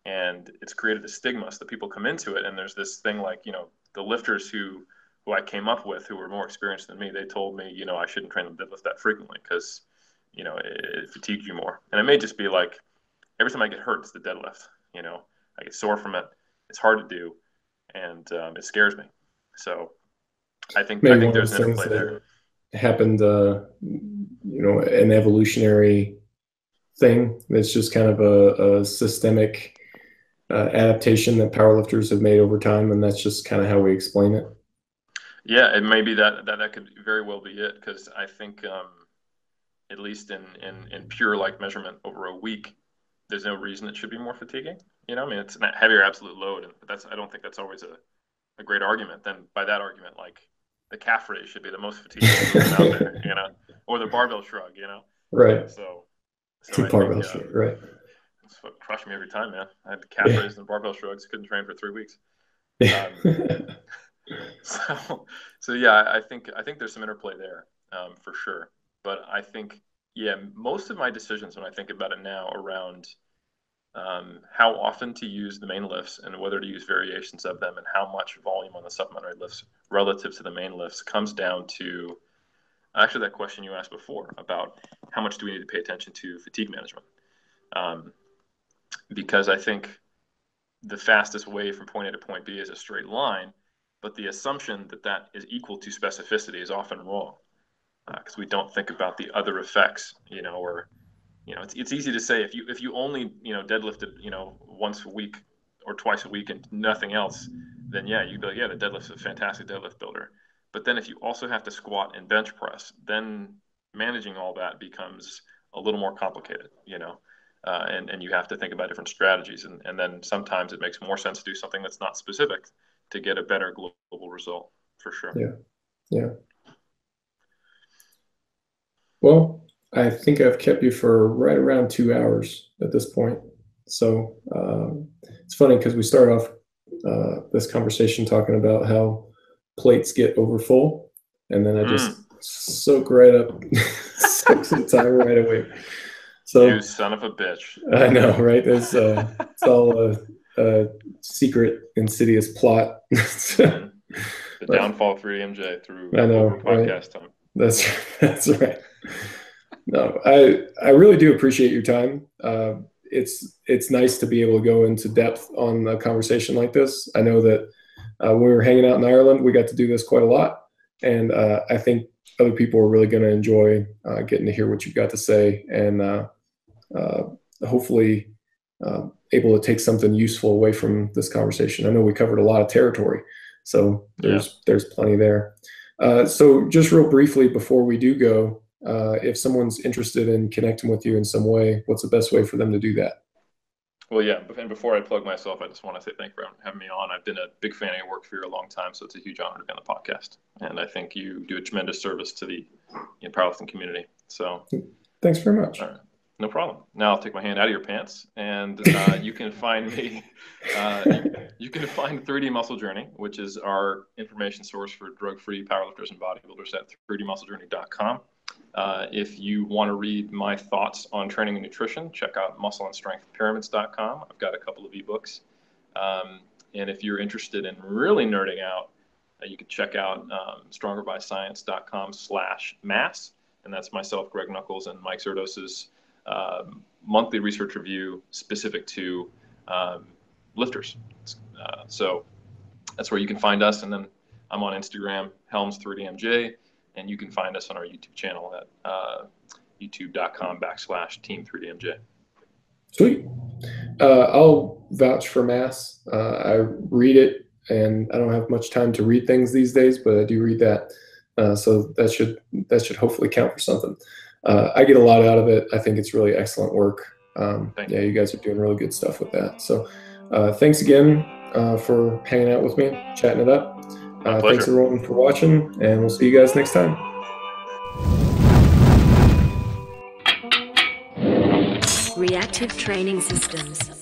and it's created a stigma. So that people come into it, and there's this thing like, the lifters who I came up with, who were more experienced than me, they told me, I shouldn't train the deadlift that frequently because, it fatigues you more. And it may just be like, every time I get hurt, it's the deadlift. I get sore from it. It's hard to do, and it scares me. So I think there's an interplay there. Happened, an evolutionary thing that's just kind of a systemic adaptation that powerlifters have made over time, and that's just kind of how we explain it. Yeah, it may be that could very well be it, because I think at least in pure like measurement over a week, there's no reason it should be more fatiguing. It's a heavier absolute load, but I don't think that's always a great argument. Then by that argument, like the calf raise should be the most fatiguing movement out there, or the barbell shrug, Right. So barbell shrug, right. It's what crushed me every time, man. I had calf raise and barbell shrugs, couldn't train for 3 weeks. So yeah, I think there's some interplay there, for sure. But I think, most of my decisions, when I think about it now, around how often to use the main lifts and whether to use variations of them and how much volume on the supplementary lifts relative to the main lifts, comes down to actually that question you asked before about how much do we need to pay attention to fatigue management. Because I think the fastest way from point A to point B is a straight line, but the assumption that is equal to specificity is often wrong, because we don't think about the other effects, or it's easy to say if you only deadlifted once a week or twice a week and nothing else, then yeah, you'd be like, yeah, the deadlift's a fantastic deadlift builder. But then if you also have to squat and bench press, then managing all that becomes a little more complicated, and you have to think about different strategies. And then sometimes it makes more sense to do something that's not specific to get a better global result, for sure. Yeah. Yeah. Well, I think I've kept you for right around 2 hours at this point. So it's funny because we start off this conversation talking about how plates get overfull, and then I just soak right up, soak some time right away. So you son of a bitch. I know, right? It's all a secret, insidious plot. The downfall of 3DMJ through I know, podcast time. That's right. No, I really do appreciate your time. It's nice to be able to go into depth on a conversation like this. I know that when we were hanging out in Ireland, we got to do this quite a lot, and I think other people are really going to enjoy getting to hear what you've got to say, and hopefully able to take something useful away from this conversation. I know we covered a lot of territory, so there's plenty there. So just real briefly before we do go, if someone's interested in connecting with you in some way, what's the best way for them to do that? Well, yeah, and before I plug myself, I just want to say thank you for having me on. I've been a big fan of your work for a long time, so it's a huge honor to be on the podcast. And I think you do a tremendous service to the powerlifting community. So thanks very much. No problem. Now I'll take my hand out of your pants, and you can find me. You can find 3D Muscle Journey, which is our information source for drug-free powerlifters and bodybuilders, at 3dmusclejourney.com. If you want to read my thoughts on training and nutrition, check out muscleandstrengthpyramids.com. I've got a couple of ebooks. And if you're interested in really nerding out, you can check out strongerbyscience.com/mass. And that's myself, Greg Knuckles, and Mike Zerdos's monthly research review specific to lifters. So that's where you can find us. And then I'm on Instagram, Helms3DMJ. And you can find us on our YouTube channel at youtube.com/team3DMJ. Sweet. I'll vouch for Mass. I read it, and I don't have much time to read things these days, but I do read that. So that should hopefully count for something. I get a lot out of it. I think it's really excellent work. You guys are doing really good stuff with that. So thanks again for hanging out with me, chatting it up. Thanks everyone for watching, and we'll see you guys next time. Reactive Training Systems.